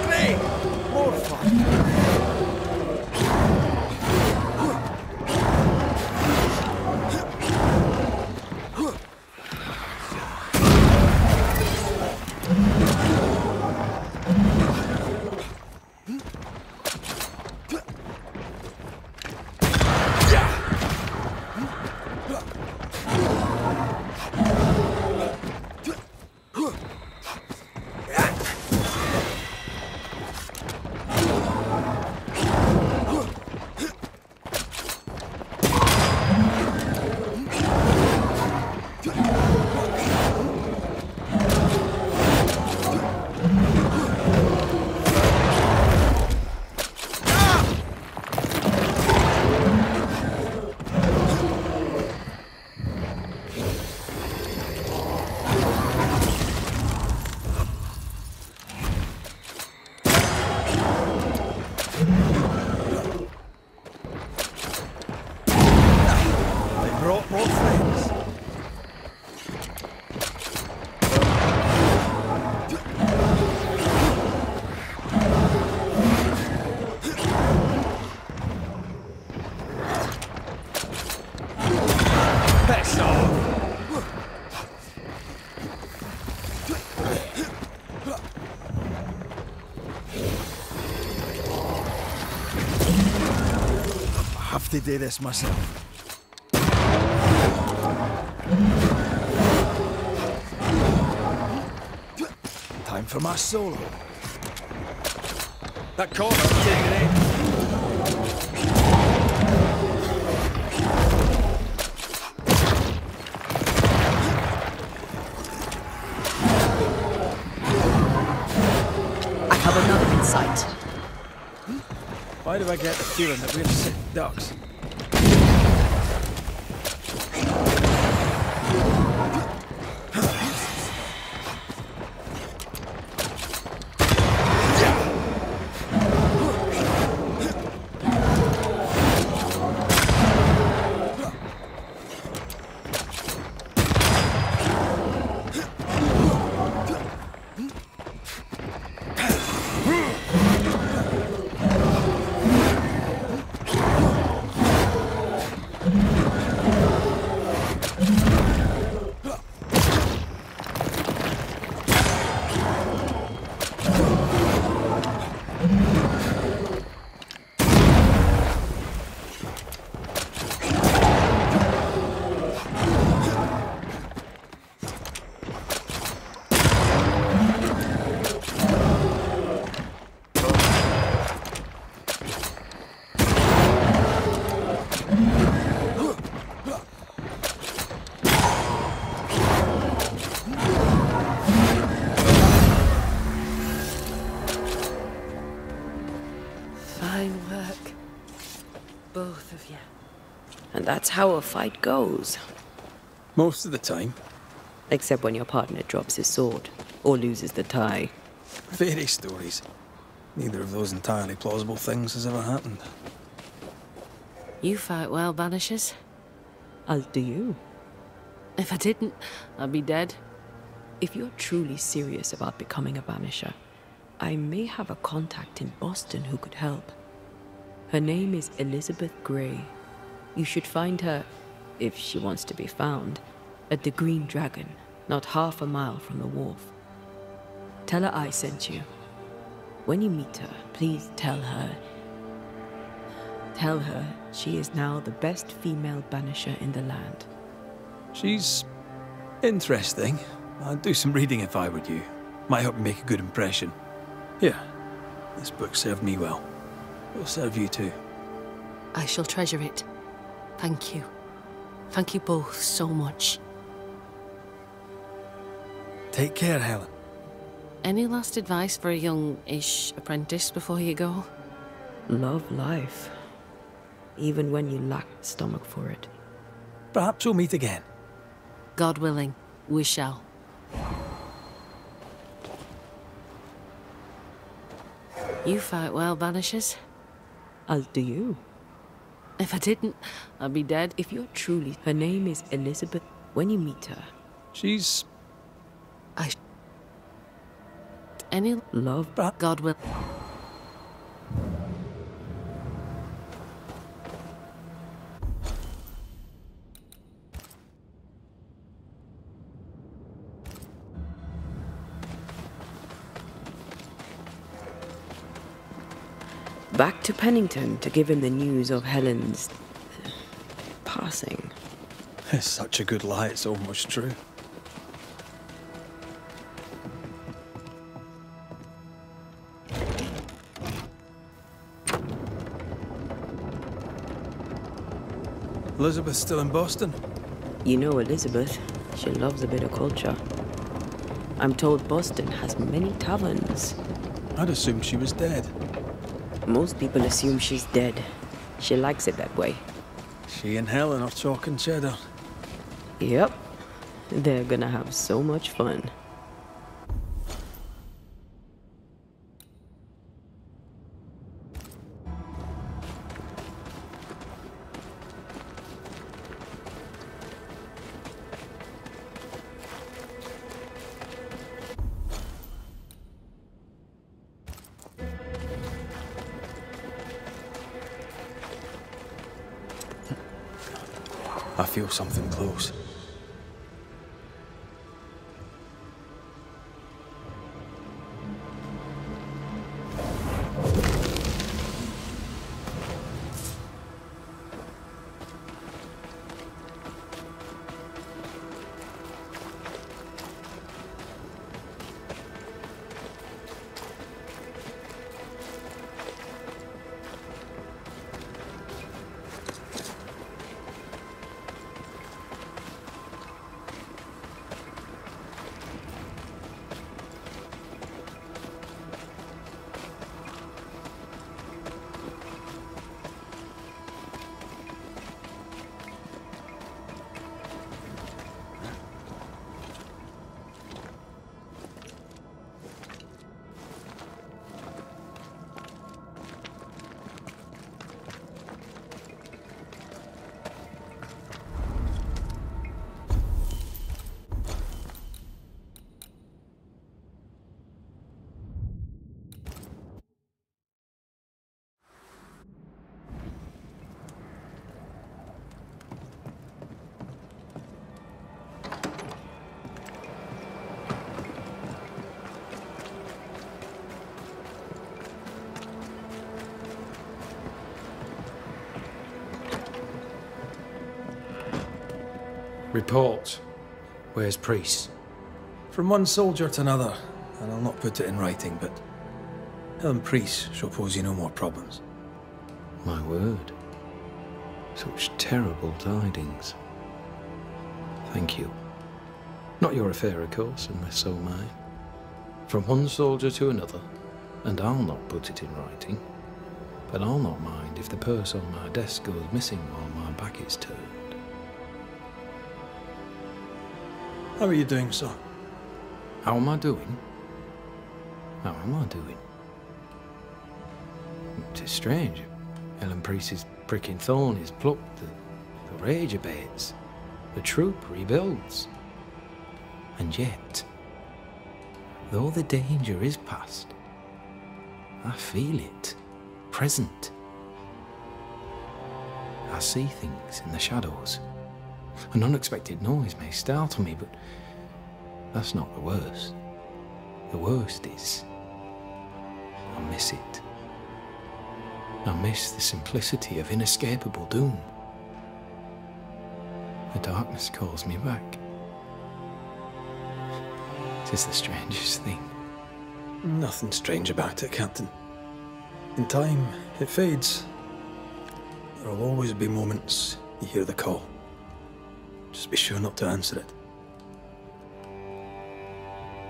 Hey! More fun! to do this myself. Time for my solo. That corner's taking aim. I have another in sight. Why do I get the feeling that we're sick ducks? Both of you. And that's how a fight goes. Most of the time. Except when your partner drops his sword or loses the tie. Fairy stories. Neither of those entirely plausible things has ever happened. You fight well, Banishers. As do you. If I didn't, I'd be dead. If you're truly serious about becoming a Banisher, I may have a contact in Boston who could help. Her name is Elizabeth Grey. You should find her, if she wants to be found, at the Green Dragon, not half a mile from the wharf. Tell her I sent you. When you meet her, please tell her she is now the best female Banisher in the land. She's interesting. I'd do some reading if I were you. Might help you make a good impression. Here, this book served me well. It'll serve you too. I shall treasure it. Thank you. Thank you both so much. Take care, Helen. Any last advice for a young-ish apprentice before you go? Love life. Even when you lack the stomach for it. Perhaps we'll meet again. God willing, we shall. You fight well, Banishers. As do you. If I didn't, I'd be dead. If you're truly... Her name is Elizabeth. When you meet her... She's... Any... Love... God will... Back to Pennington to give him the news of Helen's... passing. It's such a good lie, it's almost true. Elizabeth's still in Boston? You know Elizabeth. She loves a bit of culture. I'm told Boston has many taverns. I'd assumed she was dead. Most people assume she's dead. She likes it that way. She and Helen are talking cheddar. Yep. They're gonna have so much fun. I feel something close. Report. Where's Priest? From one soldier to another, and I'll not put it in writing, but Helen Priest shall pose you no more problems. My word. Such terrible tidings. Thank you. Not your affair, of course, unless so mine. From one soldier to another, and I'll not put it in writing, but I'll not mind if the purse on my desk goes missing while my back is turned. How are you doing, sir? How am I doing? How am I doing? It is strange. Helen Priest's pricking thorn is plucked, the rage abates, the troop rebuilds. And yet, though the danger is past, I feel it, present. I see things in the shadows. An unexpected noise may startle me, but that's not the worst. The worst is, I miss it. I miss the simplicity of inescapable doom. The darkness calls me back. It is the strangest thing. Nothing strange about it, Captain. In time, it fades. There will always be moments you hear the call. Just be sure not to answer it.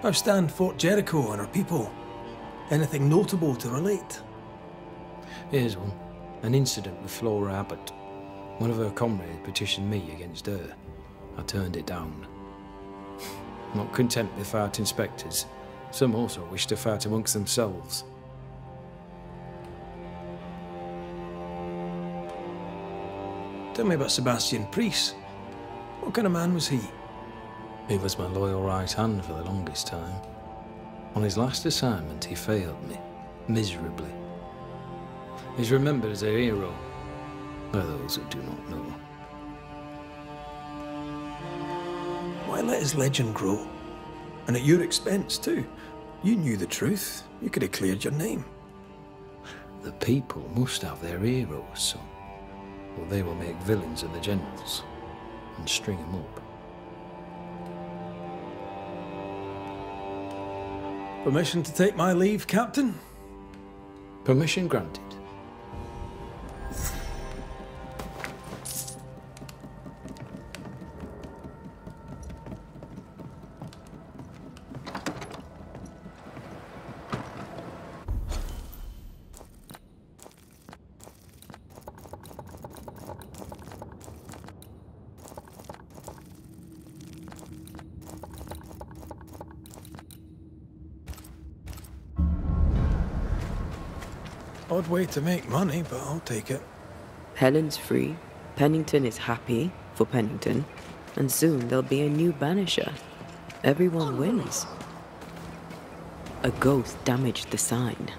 How stand Fort Jericho and our people? Anything notable to relate? Here's one. An incident with Flora Abbott. One of her comrades petitioned me against her. I turned it down. Not content with fighting spectres, some also wish to fight amongst themselves. Tell me about Sebastian Priest. What kind of man was he? He was my loyal right hand for the longest time. On his last assignment, he failed me, miserably. He's remembered as a hero by those who do not know. Why let his legend grow? And at your expense, too. You knew the truth. You could have cleared your name. The people must have their heroes, son. Or they will make villains of the generals and string them up. Permission to take my leave, Captain? Permission granted. Odd way to make money, but I'll take it. Helen's free, Pennington is happy for Pennington, and soon there'll be a new banisher. Everyone wins. A ghost damaged the sign.